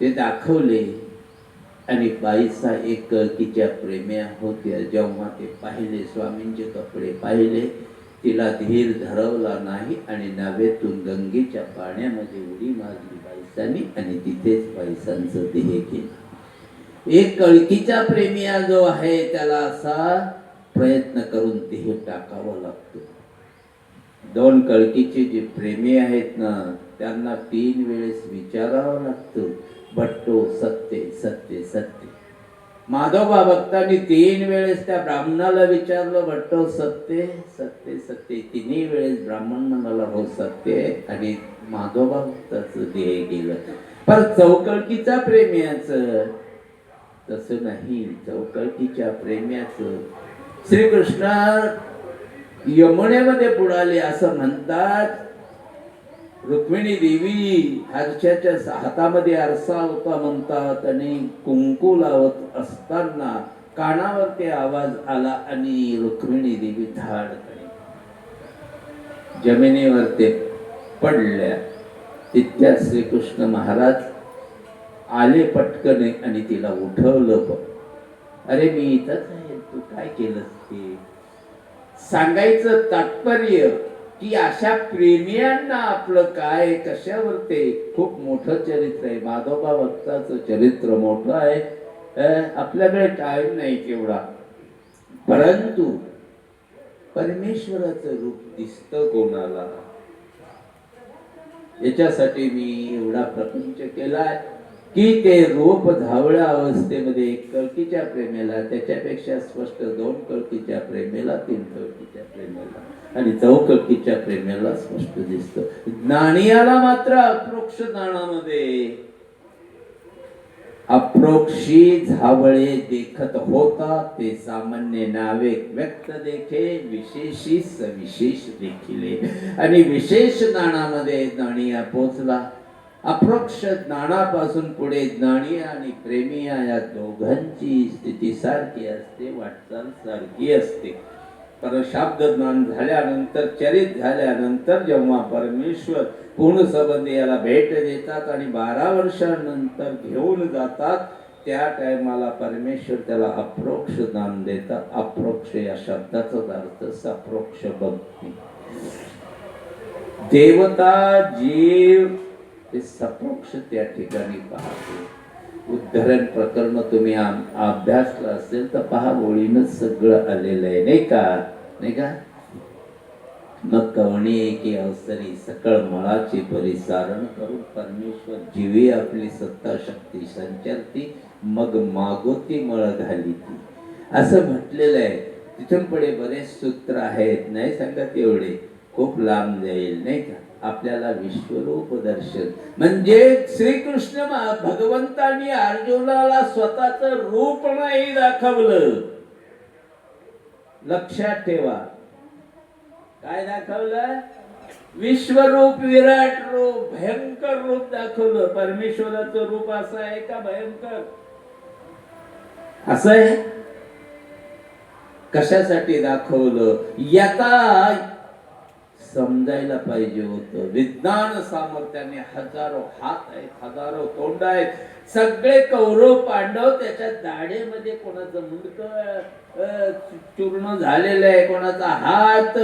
ते दाखवले. आणि बाईसा एक कळकीच्या प्रेम्या होत्या. जेव्हा ते पाहिले स्वामींचे कपडे पाहिले, तिला धीर धरवला नाही आणि नावेतून गंगेच्या पाण्यामध्ये उडी मारली बाईसांनी आणि तिथेच बाईसांचं देह केलं. एक कळकीचा प्रेमिया जो आहे त्याला असा प्रयत्न करून देह टाकावा लागतो. 2 कळकीचे जे प्रेमी आहेत ना त्यांना 3 वेळेस विचारावं लागतं, भट्टो सत्य सत्य सत्य. माधोबा भक्तांनी 3 वेळेस त्या ब्राह्मणाला विचारलं, भट्टो सत्य सत्य सत्य. 3 वेळेस ब्राह्मण म्हणाला हो सत्य आणि माधोबा भक्ताचं ध्येय गेलं. पण चौकळकीच्या प्रेम्याचं तसं नाही. चौकळकीच्या प्रेम्याचं श्रीकृष्ण यमुनेमध्ये बुडाले असं म्हणतात. रुक्मिणी देवी हर्षाच्या हातामध्ये आरसा होता म्हणतात आणि कुंकू लावत असताना कानावर ते आवाज आला आणि रुक्मिणी देवी धाडकणे जमिनीवर ते पडल्या. तितक्या श्रीकृष्ण महाराज आले पटकन आणि तिला उठवलं. अरे मी इथंच आहे, तू काय केलंस ते सांगायचं तात्पर्य की अशा प्रेमियांना आपलं काय कशावर ते खूप मोठं चरित्र आहे. माधोबा भक्ताचं चरित्र मोठं आहे. आपल्याकडे टाइम नाही तेवढा, परंतु परमेश्वराचं रूप दिसतं कोणाला याच्यासाठी मी एवढा प्रपंच केलाय. की ते रूप धावळ्या अवस्थेमध्ये कल्कीच्या प्रेमेला, त्याच्यापेक्षा स्पष्ट 2 कल्कीच्या प्रेमेला, 3 कल्कीच्या प्रेमेला आणि 4 कल्कीच्या प्रेमेला स्पष्ट दिसतो. ज्ञानियाला मात्र अप्रोक्ष ज्ञानामध्ये अप्रोक्षी झावळे देखत होता, ते सामान्य नावे व्यक्त देखे, विशेषी सविशेष देखिले. आणि विशेष ज्ञानामध्ये ज्ञानिया पोचला. अप्रोक्ष ज्ञानापासून पुढे ज्ञानी आणि प्रेमिया या दोघांची स्थिती सारखी असते, वाटचाल सारखी असते. पर शब्द ज्ञान झाल्यानंतर, चरित झाल्यानंतर जेव्हा परमेश्वर पूर्ण संबंधी याला भेट देतात आणि 12 वर्षांनंतर घेऊन जातात, त्या टायमाला परमेश्वर त्याला अप्रोक्ष ज्ञान देतात. अप्रोक्ष या शब्दाचा अर्थ सप्रोक्ष भक्ती. देवता जीव ते सप्रोक्ष त्या ठिकाणी पाहते. उद्धरण प्रकरण तुम्ही अभ्यासला असेल तर पहा, ओळीनच सगळं आलेलं आहे, नाही का? नाही का? मग कवणी एके अवसरी सकळ मळाचे परिसारण करून परमेश्वर जीवी आपली सत्ता शक्ती संचारती, मग मागोती मळ घाली ती, असं म्हटलेलं आहे. तिथून पुढे बरेच सूत्र आहेत, नाही सांगत एवढे, खूप लांब जाईल, नाही का? आपल्याला विश्वरूप दर्शन म्हणजे श्रीकृष्ण भगवंतांनी अर्जुनाला स्वतःच रूप नाही दाखवलं. लक्षात ठेवा, काय दाखवलं? विश्वरूप, विराट रूप, भयंकर रूप दाखवलं. परमेश्वराचं रूप असं आहे का भयंकर? असं आहे. कशासाठी दाखवलं याचा समजायला पाहिजे होतं. विज्ञान सामर्थ्याने हजारो हात आहेत, हजारो तोंड आहेत. सगळे कौरव पांडव त्याच्या दाढेमध्ये कोणाचं मुंडकं चूर्ण झालेलं आहे, कोणाचा हात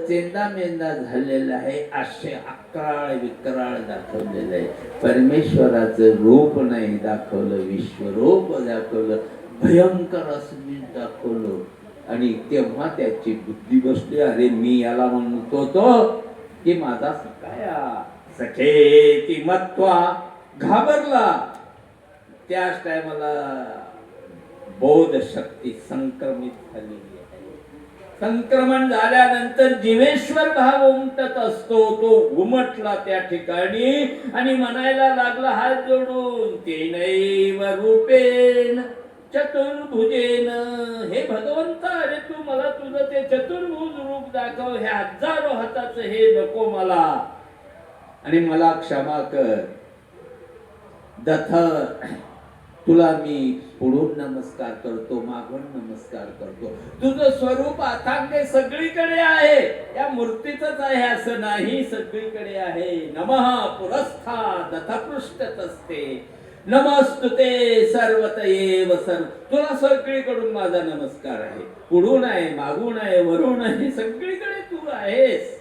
चेंदा मेंदा झालेला आहे, असे अक्राळ विक्राळ दाखवलेलं आहे. परमेश्वराचं रूप नाही दाखवलं, विश्वरूप दाखवलं, भयंकर अस्मित दाखवलं. आणि तेव्हा त्याची बुद्धी बसली, अरे मी याला म्हणतो तो की माझा सखाया सखे ती मत्वा, घाबरला. त्याच टायमाला बोध शक्ती संक्रमित झालेली आहे. संक्रमण झाल्यानंतर जीवेश्वर भाव उमटत असतो, तो उमटला त्या ठिकाणी आणि म्हणायला लागला हात जोडून, तेनैव रूपेण चतुर्भुजेन, हे भगवंता, अरे तू मला तुझं ते चतुर्भुज रूप दाखव, हे हजारो हाताचं हे नको मला, आणि मला क्षमा कर. दथ तुला मी पुढून नमस्कार करतो, मागून नमस्कार करतो. तुझं स्वरूप अथांग सगळीकडे आहे, या मूर्तीतच आहे असं नाही, सगळीकडे आहे. नमः पुरस्था दथपृष्ठत असते, नमस्तुते सर्वतयेव सर्व, तुला सगळीकडून माझा नमस्कार आहे. पुढून आहे, मागून आहे, वरून आहे, सगळीकडे तू आहेस.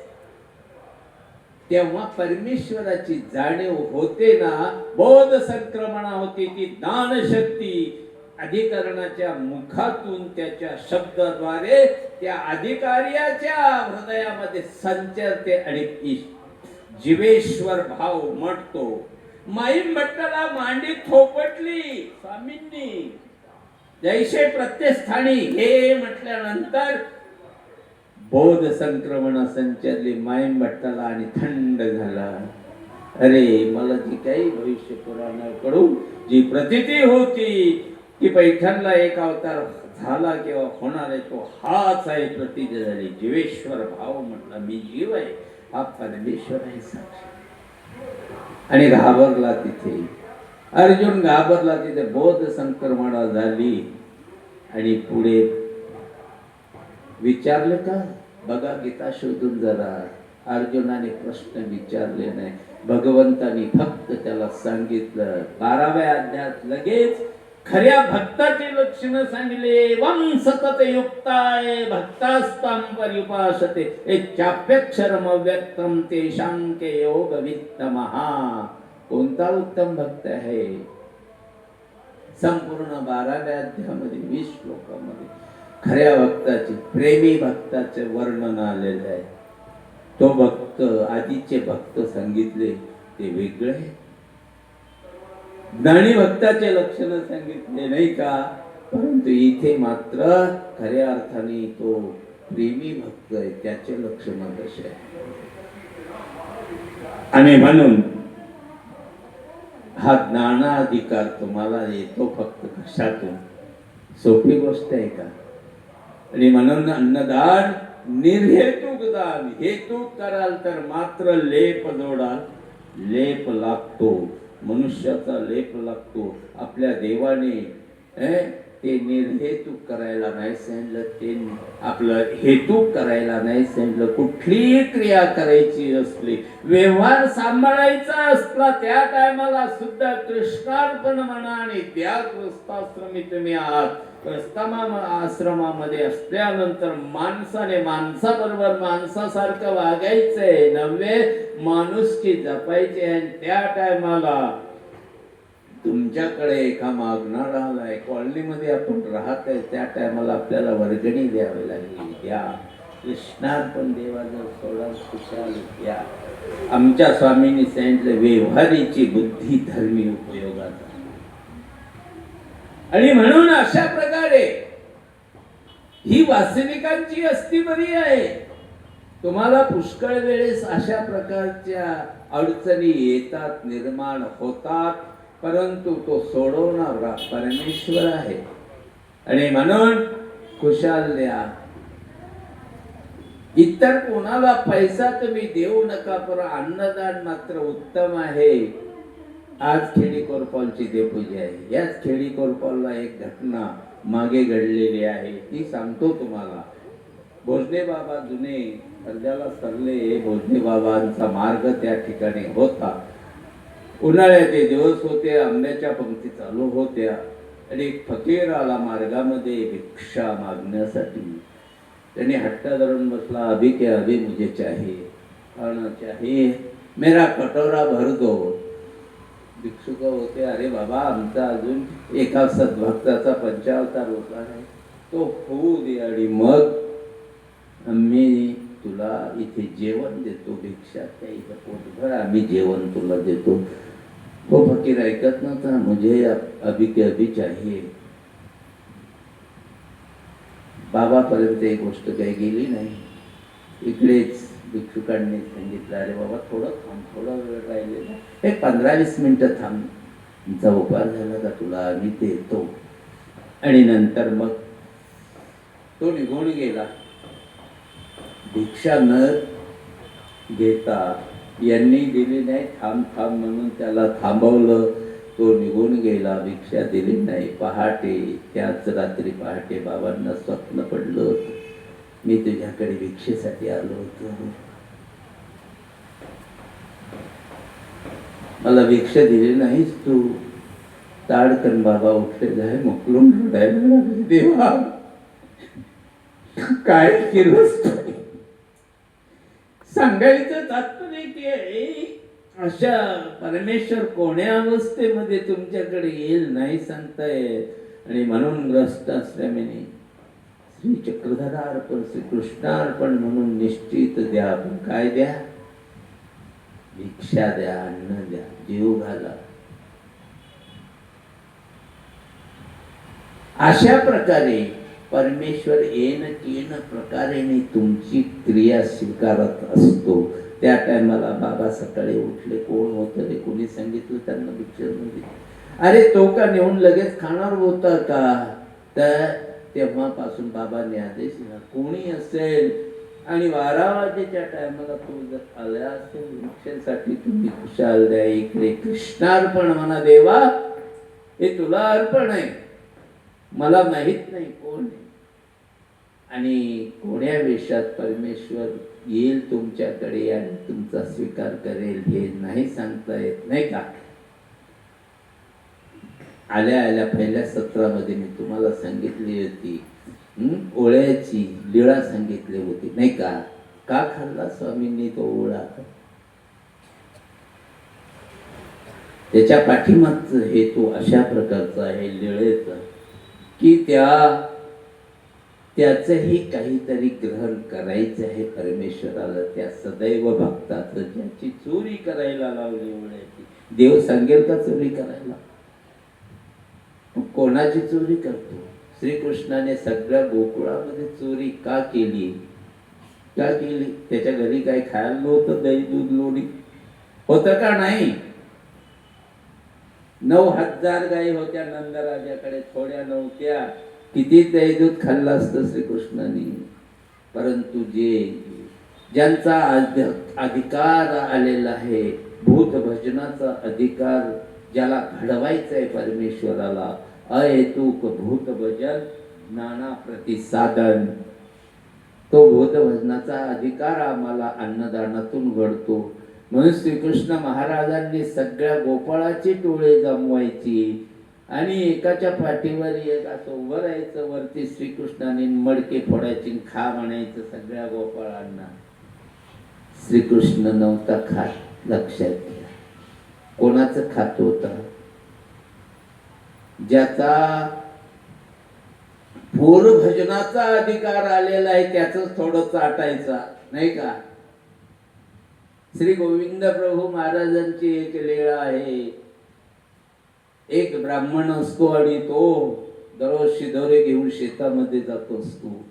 तेव्हा परमेश्वराची जाणीव होते ना, बोध संक्रमणा होती, ती ज्ञान शक्ती अधिकरणाच्या मुखातून त्याच्या शब्दाद्वारे त्या अधिकार्याच्या हृदयामध्ये संचरते आणि जीवेश्वर भाव उमटतो. माईम भट्टाला मांडी थोपटली स्वामींनी, जैसे प्रत्यस्थानी हे म्हटल्यानंतर बोध संक्रमण संचरली माईम भट्टाला आणि थंड झाला. अरे मला जी काही भविष्य पुराणाकडून जी प्रतीती होती की पैठणला एक अवतार झाला किंवा होणार आहे, तो हाच आहे, प्रतीती झाली. जीवेश्वर भाव म्हटला, मी जीव आहे, हा परमेश्वर आहे साक्षी. आणि घाबरला तिथे, अर्जुन घाबरला तिथे, बोध संक्रमणा झाली. आणि पुढे विचारलं का? बघा गीता शोधून जरा, अर्जुनाने प्रश्न विचारले नाही, भगवंतानी फक्त त्याला सांगितलं. 12व्या अध्यायात लगेच खऱ्या भक्ताचे लक्षण सांगितले. वं सतत युक्ताय भक्तास्तां पर्युपासते, चाप्यक्षरम व्यक्तम तेषांके योग वित्तमः. कोणता उत्तम भक्त आहे? संपूर्ण 12व्या अध्यायामध्ये 20 श्लोकामध्ये खऱ्या भक्ताचे, प्रेमी भक्ताचे वर्णन आलेले आहे. तो भक्त, आधीचे भक्त सांगितले ते वेगळे, ज्ञानी भक्ताचे लक्षण सांगितले नाही का, परंतु इथे मात्र खऱ्या अर्थाने तो प्रेमी भक्त आहे, त्याचे लक्षण कसे आहे. आणि म्हणून हा ज्ञानाधिकार तुम्हाला येतो फक्त कशातून, सोपी गोष्ट आहे का. आणि म्हणून अन्नदान निर्हेतुक दान, हेतुक कराल तर मात्र लेप जोडाल, लेप लागतो, मनुष्याचा लेप लागतो. आपल्या देवाने ते निर्हेतुक करायला नाही सांगितलं, ते आपलं हेतुक करायला नाही सांगितलं. कुठलीही क्रिया करायची असली, व्यवहार सांभाळायचा असला, त्या टायमाला सुद्धा कृष्णार्पण म्हणा आणि त्या गृहस्थाश्रमी तुम्ही आहात. आश्रमामध्ये असल्यानंतर माणसाने माणसाबरोबर माणसासारखं वागायचंय, नव्हे माणुसकी जपायची आहे. त्या टायमाला तुमच्याकडे एका मागणारा आलाय, कॉलनीमध्ये आपण राहत आहे, त्या टायमाला आपल्याला वर्गणी द्यावी लागली, द्या. कृष्णार्पण देवाजवळ सोडा, खुशाल द्या. आमच्या स्वामींनी सांगितलं व्यवहारीची बुद्धी धर्मी उपयोगाचा. आणि म्हणून अशा प्रकारे ही वासनिकांची असती बरी आहे. तुम्हाला पुष्कळ वेळेस अशा प्रकारच्या अडचणी येतात, निर्माण होतात, परंतु तो सोडवणारा परमेश्वर आहे. आणि म्हणून खुशाल द्या. इतर कोणाला पैसा तुम्ही देऊ नका, पर अन्नदान मात्र उत्तम आहे. आज खेडी कोरपालची देवपूजा आहे. याच खेडी कोरपालला एक घटना मागे घडलेली आहे, ती सांगतो तुम्हाला. भोजने बाबा जुने अर्ध्याला सरले, भोजने बाबांचा मार्ग त्या ठिकाणी होता. उन्हाळ्याचे दिवस होते, आंब्याच्या पंक्ती चालू होत्या आणि एक फकीर आला मार्गामध्ये भिक्षा मागण्यासाठी. त्यांनी हट्ट धरून बसला, अभी के अभी मुझे चाहिए, खाना चाहिए, मेरा कटोरा भर दो. भिक्षुक होते, अरे बाबा आमचा अजून एका सद्भक्ताचा पंचावतार होता आहे, तो होऊ दे आणि मग आम्ही तुला इथे जेवण देतो, भिक्षा त्या इथं पोटभर आम्ही जेवण तुला देतो. वो फकीर ऐकत नव्हता, मुझे अभी के अभी चाहिए. बाबापर्यंत एक गोष्ट काही गेली नाही. इकडेच भिक्षुकांनी सांगितलं, अरे बाबा थोडं थांब, थोडा वेळ राहिलेला, एक 15-20 मिनिटं थांब, तुमचा उपकार झाला का तुला आम्ही देतो. आणि नंतर मग तो निघून गेला. भिक्षा न घेता यांनी दिली नाही, थांब थांब म्हणून त्याला थांबवलं. तो निघून गेला, भिक्षा दिली नाही. पहाटे, त्याच रात्री पहाटे बाबांना स्वप्न पडलं, मी तुझ्याकडे भिक्षेसाठी आलो होतो, मला भिक्षा दिली नाहीस तू. ताडकन बाबा उठले जाय, मोकलून रडायला लागले, देवा काय केलंस. सांगायचं तात्पर्य की अशा परमेश्वर कोण्या अवस्थेमध्ये तुमच्याकडे येईल नाही सांगता येत. आणि म्हणून ग्रस्त असल्याने श्री चक्रधरा अर्पण, श्री कृष्णार्पण म्हणून निश्चित द्या. पण काय द्या? भिक्षा द्या, अन्न द्या, जीव घाला. अशा प्रकारे परमेश्वर येन केन प्रकारेने तुमची क्रिया स्वीकारत असतो. त्या टायमाला बाबा सकाळी उठले, कोण होतं रे, कोणी सांगितलं त्यांना भिक्षेमध्ये. अरे तो का नेऊन लगेच खाणार होता का? तर तेव्हापासून बाबांनी आदेश दिला, कोणी असेल आणि 12 वाजेच्या टायमाला तू जर आल्या असेल भिक्षेसाठी, तुम्ही खुशाल द्या. इकडे कृष्णार्पण म्हणा, देवा हे तुला अर्पण आहे, मला माहित नाही कोण आहे आणि कोण्या वेशात परमेश्वर येईल तुमच्याकडे आणि तुमचा स्वीकार करेल हे नाही सांगता येत, नाही का. आल्या आल्या पहिल्या सत्रामध्ये मी तुम्हाला सांगितली होती, ओळ्याची लीळा सांगितली होती, नाही का. का खाल्ला स्वामींनी तो ओळा? त्याच्या पाठीमागचा हेतू अशा प्रकारचा आहे लीळेचा, की त्याचंही काहीतरी ग्रहण करायचं आहे परमेश्वराला. त्या सदैव भक्ताचं ज्याची चोरी करायला लावली ओळ्याची, देव सांगेल का चोरी करायला? कोणाची चोरी करतो? श्रीकृष्णाने सगळ्या गोकुळामध्ये चोरी का केली? का केली? त्याच्या घरी काही खायला नव्हतं, दही दूध लोणी होतं का नाही? 9,000 गायी होत्या नंदराजाकडे, थोड्या नव्हत्या. किती दही दूध खाल्लं असतं श्रीकृष्णाने. परंतु ज्यांचा अधिकार आलेला आहे, भूत भजनाचा अधिकार, ज्याला घडवायचा आहे परमेश्वराला, अहेतुक भूत भजन नाना प्रतिसादन, तो भूत भजनाचा अधिकार आम्हाला अन्नदानातून घडतो. म्हणून श्रीकृष्ण महाराजांनी सगळ्या गोपाळाची टोळे जमवायची आणि एकाच्या पाठीवर एक असं उभं राहायचं. वरती श्रीकृष्णाने मडके फोडायची, खा म्हणायचं सगळ्या गोपाळांना. श्रीकृष्ण नव्हता खात, लक्षात घ्या. कोणाचं खात होता? ज्याचा पूर भजनाचा अधिकार आलेला आहे त्याच थोडं चाटायचा, नाही का? श्री गोविंद प्रभू महाराजांची एक लीळा आहे. एक ब्राह्मण असतो आणि तो दररोज शिदोरी घेऊन शेतामध्ये जात असतो.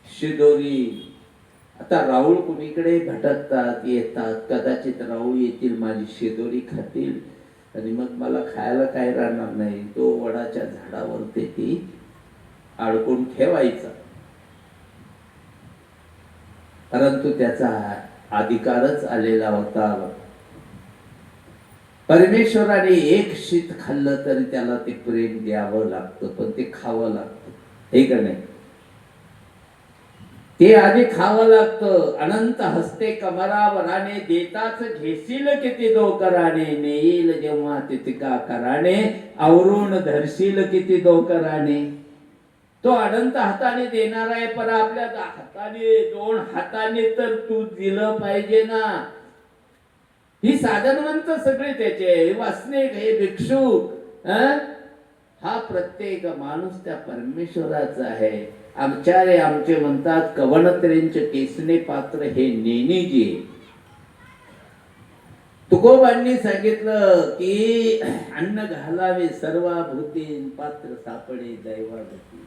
शिदोरी, आता राऊळ कुणीकडे भटकतात, येतात, कदाचित राऊळ येतील, माझी शिदोरी खातील आणि मग मला खायला काय राहणार नाही. तो वडाच्या झाडावरती ती अडकून ठेवायचा. परंतु त्याचा अधिकारच आलेला होता. परमेश्वराने एक शीत खाल्लं तरी त्याला ते प्रेम द्यावं लागतं, पण ते खावं लागतं, हे का नाही? ते आधी खावं लागतं. अनंत हस्ते कमरावराने, देताच घेशील किती दोकराने, नेईल जेव्हा तितका कराने, आवरून धरशील किती दोकराने. तो अनंत हाताने देणार आहे, पण आपल्या हाताने, 2 हाताने तर तू दिलं पाहिजे ना. ही साधनवंत सगळे त्याचे वासनिक, हे भिक्षुक, हा प्रत्येक माणूस त्या परमेश्वराचा आहे. आमचे म्हणतात, कवणत्रेंचे केसने पात्र हे नेनेजी. तुकोबांनी सांगितलं की अन्न घालावे सर्वाभूती, पात्र सापडे दैवागती.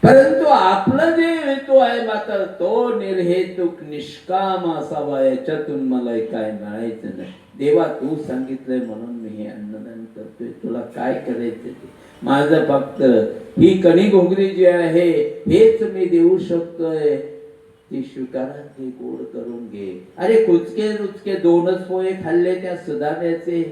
परंतु आपलं जे हेतू आहे मात्र तो निर्हेतुक निष्काम असावा. याच्यातून मला काय मिळायचं नाही. देवा तू सांगितलंय म्हणून मी हे अन्नदान करतोय, तुला काय करायचं ते. माझं फक्त ही कणी घोगरी जी आहे हेच मी देऊ शकतोय, ती स्वीकारात घे, गोड करून घे. अरे कुचके रुचके 2च पोहे खाल्ले त्या सुदाम्याचे.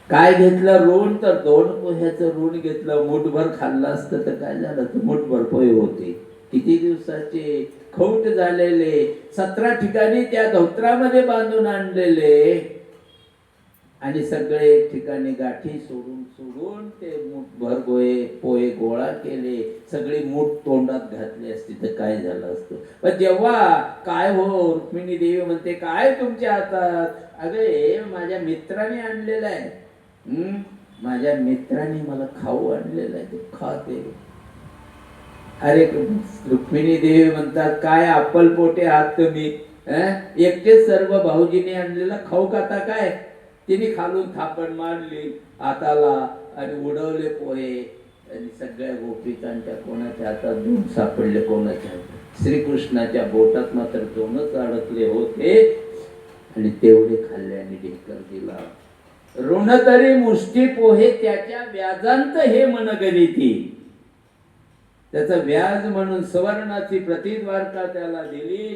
काय घेतलं ऋण? तर 2 पोह्याचं ऋण घेतलं. मुठभर खाल्लं असतं तर काय झालं? तर मुठभर पोहे होते. किती दिवसाचे खौट झालेले, 17 ठिकाणी त्या धोत्रामध्ये बांधून आणलेले, आणि सगळे एक ठिकाणी गाठी सोडून सोडून ते मुठभर पोहे गोळा केले. सगळी मूठ तोंडात घातली असती तर काय झालं असतं? पण जेव्हा काय हो, रुक्मिणी देवी म्हणते काय तुमच्या हातात? अगे माझ्या मित्राने आणलेलं आहे. माझ्या मित्राने मला खाऊ आणलेलं आहे, तू खाते. अरे रुक्मिणी देवी म्हणतात काय अप्पलपोटे आहात तुम्ही? एकटेच सर्व भाऊजीने आणलेला खाऊ खाता काय? तिने खालून थापण मारली हाताला आणि उडवले पोहे. आणि सगळ्या गोपिकांच्या कोणाच्या हातात 2 सापडले, कोणाच्या हातात. श्रीकृष्णाच्या बोटात मात्र 2च अडकले होते आणि तेवढे खाल्ले आणि ढेकर दिला. ऋण तरी मुष्टी पोहे त्याच्या व्याजांत हे मन गणिती. त्याचं व्याज म्हणून सुवर्णाची प्रतिद्वारका त्याला दिली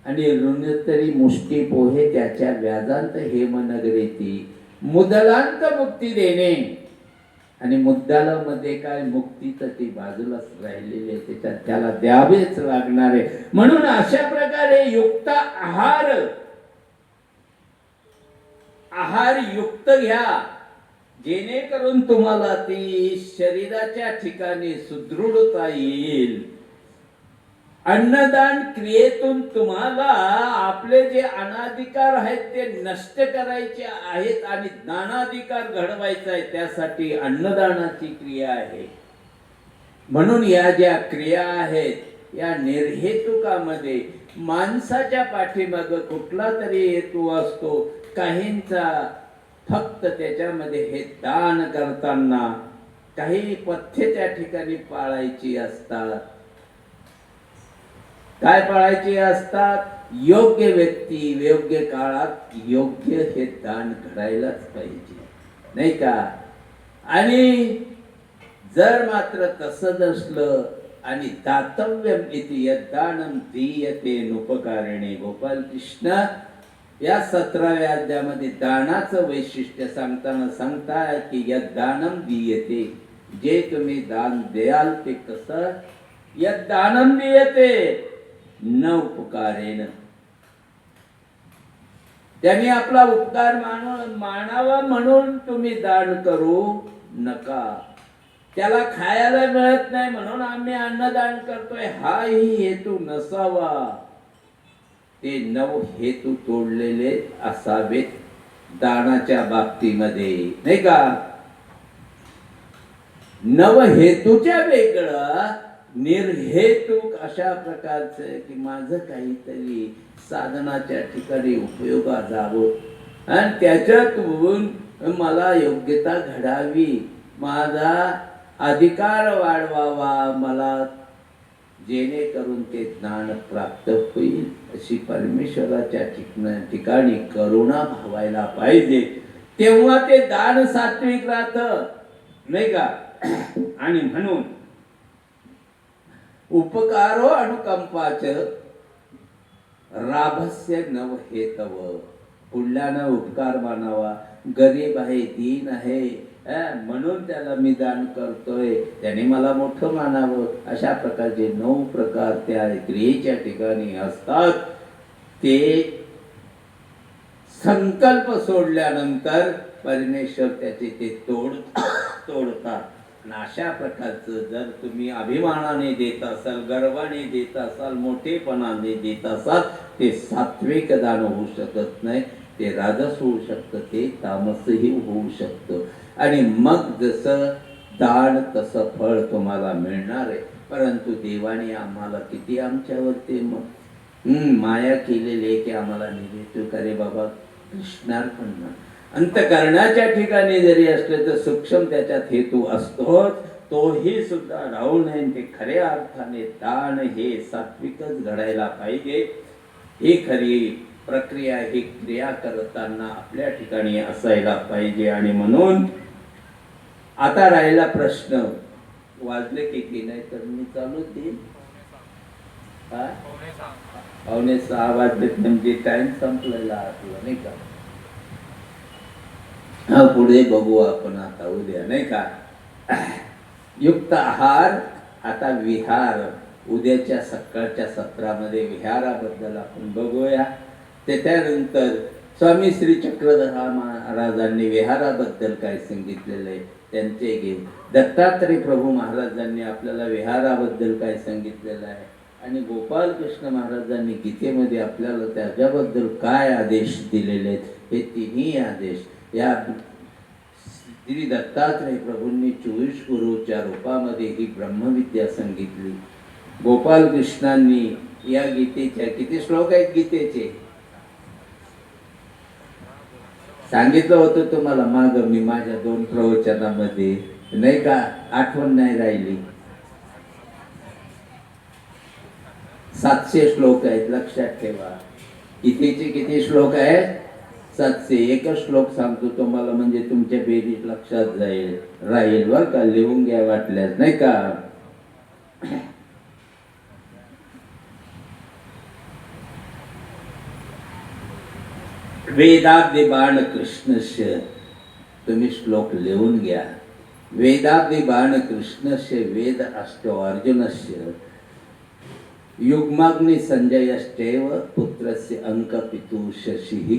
आणि ऋण तरी मुष्टी पोहे त्याच्या व्याजांत हे मन गणिती. मुदलांत मुक्ती देणे, आणि मुद्दाला मध्ये काय मुक्ती तर ती बाजूलाच राहिलेली आहे, त्याच्यात त्याला द्यावेच लागणार आहे. म्हणून अशा प्रकारे युक्त आहार युक्त घ्या, जेणेकरून तुम्हाला ती शरीराच्या ठिकाणी सुदृढता येईल. अन्नदान क्रियेतून तुम्हाला आपले जे अनाधिकार आहेत ते नष्ट करायचे आहेत आणि ज्ञानाधिकार घडवायचा आहे, त्यासाठी अन्नदानाची क्रिया आहे. म्हणून या ज्या क्रिया आहेत या निर्हेतुकामध्ये माणसाच्या पाठीमाग कुठला तरी हेतू असतो. काहींचा फक्त त्याच्यामध्ये हे दान करताना काही पथ्य त्या ठिकाणी पाळायची असतात. काय पाळायची असतात? योग्य व्यक्ती योग्य काळात योग्य हे दान करायलाच पाहिजे, नाही का? आणि जर मात्र तसं नसलं आणि दातव्यम इति यद्दानं दीयते नुपकारिणे, गोपाल कृष्ण या 17व्या अध्यायामध्ये दानाचं वैशिष्ट्य सांगताना सांगताय की यद्दानं दीयते, जे तुम्ही दान द्याल ते कसं? यद्दानं दीयते न उपकारेण, त्यांनी आपला उपकार मानावा म्हणून तुम्ही दान करू नका. त्याला खायला मिळत नाही म्हणून आम्ही अन्नदान करतोय हाही हेतू नसावा. ते 9 हेतू तोडलेले असावेत दानाच्या बाबतीमध्ये, नाही का? 9 हेतूच्या वेगळं निर्हेतुक अशा प्रकारचं की माझं काहीतरी साधनाच्या ठिकाणी उपयोगात जावं आणि त्याच्यातून मला योग्यता घडावी, माझा अधिकार वाढवावा, मला जेणेकरून ते ज्ञान प्राप्त होईल अशी परमेश्वराच्या ठिकाणी करुणा भावायला पाहिजे. तेव्हा ते दान सात्विक राहतं, नाही का? आणि म्हणून उपकारो अनुकंपाच राभस्य नव हेतव, पुढल्यानं उपकार मानावा. गरीब आहे, दीन आहे म्हणून त्याला मी दान करतोय, त्याने मला मोठं मानावं, अशा प्रकारचे 9 प्रकार त्या क्रियेच्या ठिकाणी असतात. ते संकल्प सोडल्यानंतर परमेश्वर त्याचे ते तोडतात. अशा प्रकारचं जर तुम्ही अभिमानाने देत असाल, गर्वाने देत असाल, मोठेपणाने देत असाल, ते सात्विक दान होऊ शकत नाही, ते राजस होऊ शकतं, ते तामसही होऊ शकतं. आणि मग जसं दान तसं फळ तुम्हाला मिळणार आहे. परंतु देवाने आम्हाला किती आमच्यावरती माया केलेली आहे की आम्हाला निवेदन करे बाबा कृष्णार्पण. अंतकरणाच्या ठिकाणी जरी असले तर सूक्ष्म त्याच्यात हेतू असतो, तोही सुद्धा राहू नये. ते खऱ्या अर्थाने दान हे सात्विकच घडायला पाहिजे. ही खरी प्रक्रिया, ही क्रिया करताना आपल्या ठिकाणी असायला पाहिजे. आणि म्हणून आता राहिला प्रश्न, वाजले की नाही तर मी चालू देईन. 5:45 वाजले म्हणजे टाइम संपलेला आपला, नाही का? हा पुढे बघू आपण आता उद्या, नाही का? युक्त आहार, आता विहार. उद्याच्या सकाळच्या सत्रामध्ये विहाराबद्दल आपण बघूया. त्यानंतर स्वामी श्री चक्रधरा महाराजांनी विहाराबद्दल काय सांगितलेलं आहे त्यांचे घेऊ. दत्तात्रय प्रभू महाराजांनी आपल्याला विहाराबद्दल काय सांगितलेलं आहे आणि गोपाल कृष्ण महाराजांनी गीतेमध्ये आपल्याला त्याच्याबद्दल काय आदेश दिलेले आहेत, हे तिन्ही आदेश या श्री दत्तात्रय प्रभूंनी 24 गुरूच्या रूपामध्ये ही ब्रह्मविद्या सांगितली. गोपाल कृष्णांनी या गीतेच्या किती श्लोक आहेत गीतेचे सांगितलं होतं तुम्हाला माग मी माझ्या 2 प्रवचनामध्ये, नाही का? आठवण नाही राहिली. 700 श्लोक आहेत, लक्षात ठेवा. गीतेचे किती श्लोक आहेत? 700. एकच श्लोक सांगतो तुम्हाला म्हणजे तुमच्या बेरीज लक्षात राहील बर का? लिहून घ्या वाटल्यास, नाही का? वेदाब्दि बाण कृष्णस्य, तुम्ही श्लोक लिहून घ्या. वेदाब्दि बाण कृष्णस्य वेद अष्टो अर्जुनस्य युग्माग्नि संजयश्चैव पुत्रस्य अंक पितु शशिः.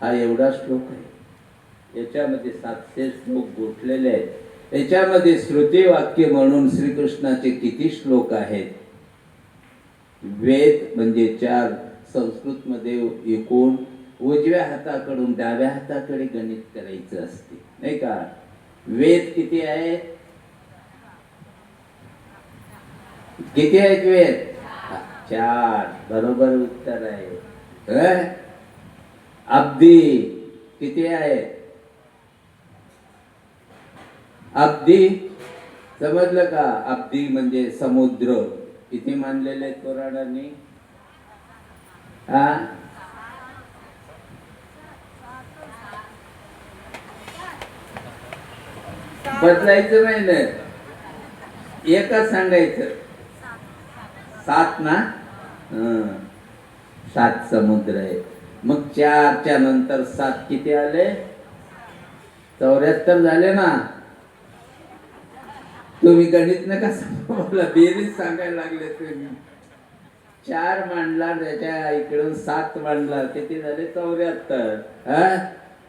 हा एवढा श्लोक आहे. याच्यामध्ये 700 श्लोक गोठलेले आहेत. याच्यामध्ये श्रुती वाक्य म्हणून श्रीकृष्णाचे किती श्लोक आहेत? वेद म्हणजे 4. संस्कृत मध्ये एकूण उजव्या हाताकडून डाव्या हाताकडे गणित करायचं असते, नाही का? वेद किती आहेत? किती आहेत वेद? 4. बरोबर उत्तर आहे. अब्दी किती आहे? अब्दी. समजलं का? अब्दी म्हणजे समुद्र. किती मानलेले आहेत पुराणांनी? हा, बदलायचं नाही ना, एकच सांगायचं. 7 ना? हं. 7 समुद्र आहे. मग 4च्या नंतर 7 किती आले? 74 झाले ना. तुम्ही गणित नका सांगू मला, बेरीज सांगायला लागले तुम्ही. 4 मांडला, त्याच्या इकडून 7 मांडला, किती झाले? 74. हा,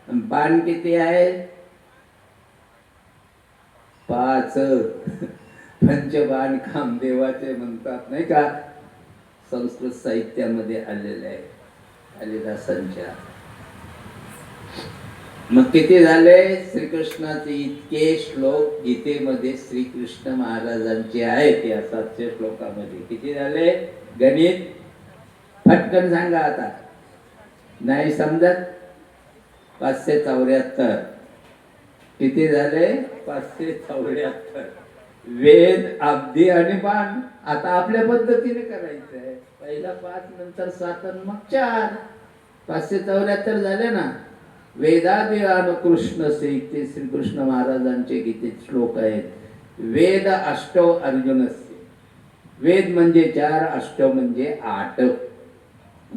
बाण किती आहे? 5. पंचबाण कामदेवाचे म्हणतात नाही का, संस्कृत साहित्यामध्ये आलेले आहे, कालिदासांच्या. मग किती झाले? श्रीकृष्णाचे इतके श्लोक गीतेमध्ये श्रीकृष्ण महाराजांचे आहेत या 700 श्लोकामध्ये. किती झाले? गणित पटकन सांगा आता, नाही समजत? 574. किती झाले? 574. वेद, अब्दी आणि बाण. आता आपल्या पद्धतीने करायचंय. पहिला 5, नंतर 7 आणि मग 4. 574 झाले ना. वेदादि कृष्ण से इथे श्रीकृष्ण महाराजांचे गीतेत श्लोक आहेत. वेद अष्टौ अर्जुनस्य. वेद म्हणजे 4, अष्टौ म्हणजे 8.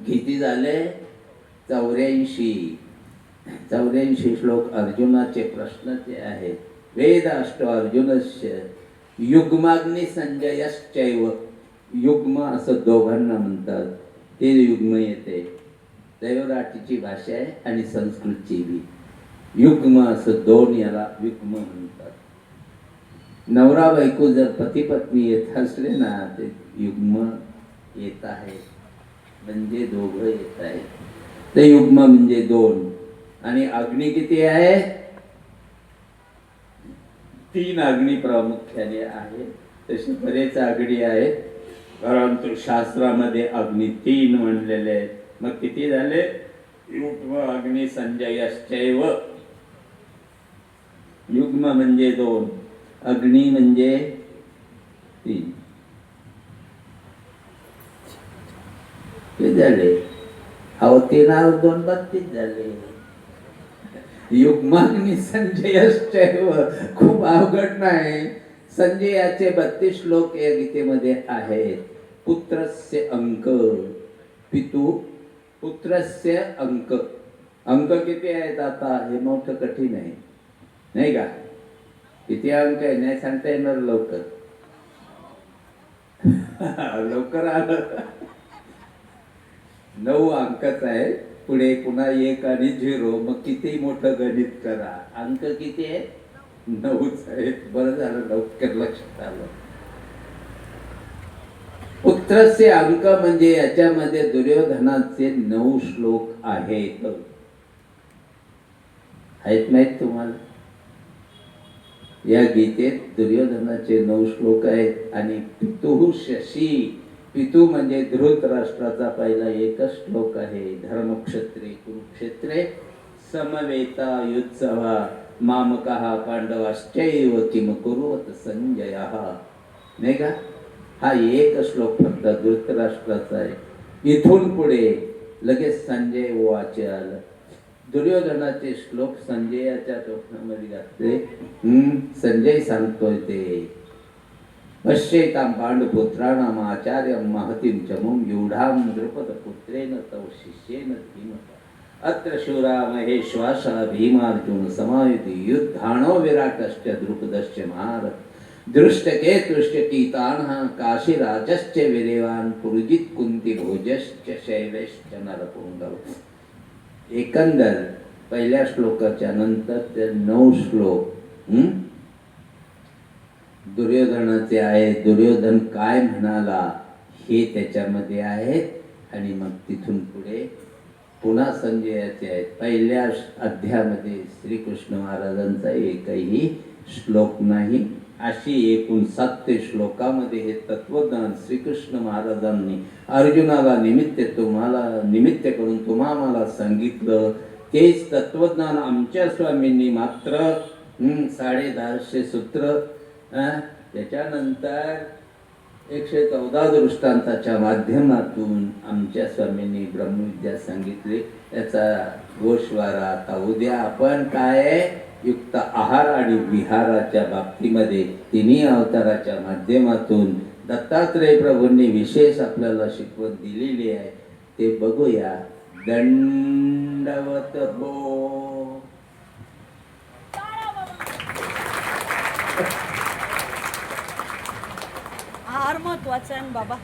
किती झाले? 84. 84 श्लोक अर्जुनाचे प्रश्नाचे आहेत. वेद अष्टौ अर्जुनस्य युग्माग्नी संजयश्चैव. युग्म असं दोघांना म्हणतात, ते युग्म येते. दैवराटीची भाषा आहे आणि संस्कृतची बी. युग्म असं 2 याला युग्म म्हणतात. नवरा बायको जर पती पत्नी येत असले ना, ते युग्म येत आहे, म्हणजे दोघं येत आहे. ते युग्म म्हणजे 2. आणि अग्नी किती आहे? 3 अग्नी प्रामुख्याने आहे. तसे बरेच अग्नी आहेत, परंतु शास्त्रामध्ये अग्नी 3 म्हणलेले आहेत. मग किती झाले? युग्म अग्नी संजयश्चैव. युग्म म्हणजे 2, अग्नी म्हणजे 3. किती झाले? अहो 3 और 2 32 झाले. युग्माग्नी संजयश्चैव. खूप अवघड नाही. संजयाचे 32 श्लोक या गीतेमध्ये आहेत. पुत्रस्य अंक, पितू पुत्रस्य अंक. अंक किती आहेत? आता हे मोठं कठीण आहे नाही का? किती अंक आहे नाही सांगता येणार लवकर. लवकर आलं. 9 अंकच आहे. पुढे पुन्हा 1 आणि 0. मग किती मोठं गणित करा, अंक किती आहे? 9च आहेत. बरं झालं लवकर लक्षात आलं. पुत्रस्य अंक म्हणजे याच्यामध्ये दुर्योधनाचे 9 श्लोक आहेत. आहेत नाहीत तुम्हाला? या गीतेत दुर्योधनाचे 9 श्लोक आहेत. आणि पितुः शशी. पितू म्हणजे धृतराष्ट्राचा पहिला एकच श्लोक आहे. धर्मक्षत्रे कुरुक्षेत्रे समवेता युत्सवा मामकः पांडवाश्चैव किम कुर्वत संजयः. नाही का? हा एक श्लोक फक्त धृतराष्ट्राचा आहे. इथून पुढे लगेच संजय वाचे आलं. दुर्योधनाचे श्लोक संजयाच्या तोंडामध्ये घातले. संजय सांगतोय ते, पश्येतां पांडुपुत्राणाम आचार्यं महतीं चमूं यूढां द्रुपदपुत्रेण तव शिष्येन धीमता अत्र शूरा महेश्वासा भीमार्जुन समायुति युद्धाणो विराटश्च द्रुपदश्च महार दृष्टकेतुश्च कीतानः काशीराजश्च वीर्यवान् पुरुजित कुंती भोजश्च शैवश्च नरपुंगव. एकंदर पहिल्या श्लोकाच्या नंतर ते 9 श्लोक दुर्योधनाचे आहेत. दुर्योधन काय म्हणाला हे त्याच्यामध्ये आहेत. आणि मग तिथून पुढे पुन्हा संजयाचे आहेत. पहिल्या अध्यायामध्ये श्रीकृष्ण महाराजांचा एकही श्लोक नाही. अशी एकूण 7 श्लोकामध्ये हे तत्वज्ञान श्रीकृष्ण महाराजांनी अर्जुनाला निमित्त करून तुम्हाला सांगितलं. तेच तत्वज्ञान आमच्या स्वामींनी मात्र 1250 सूत्र त्याच्यानंतर 114 दृष्टांताच्या माध्यमातून आमच्या स्वामींनी ब्रह्मविद्या सांगितली. त्याचा गोषवारा आता उद्या आपण काय आहे, युक्त आहार आणि विहाराच्या बाबतीमध्ये तिन्ही अवताराच्या माध्यमातून दत्तात्रय प्रभूंनी विशेष आपल्याला शिकवण दिलेली आहे. ते बघूया. दंडवत हो. आहार महत्वाचा आहे ना बाबा.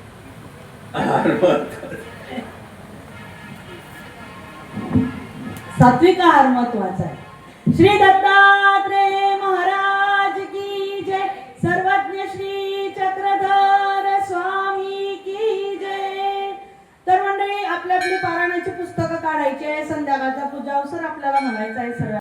सात्विक आहार महत्वाचा आहे. श्री दत्तात्रेय महाराज की जय. सर्वज्ञ श्री चक्रधर स्वामी की जय. तर मंडळी, आपली आपली पारायणाची पुस्तकं काढायची आहे. संध्याकाळचा पूजा अवसर आपल्याला म्हणायचा आहे सर्व.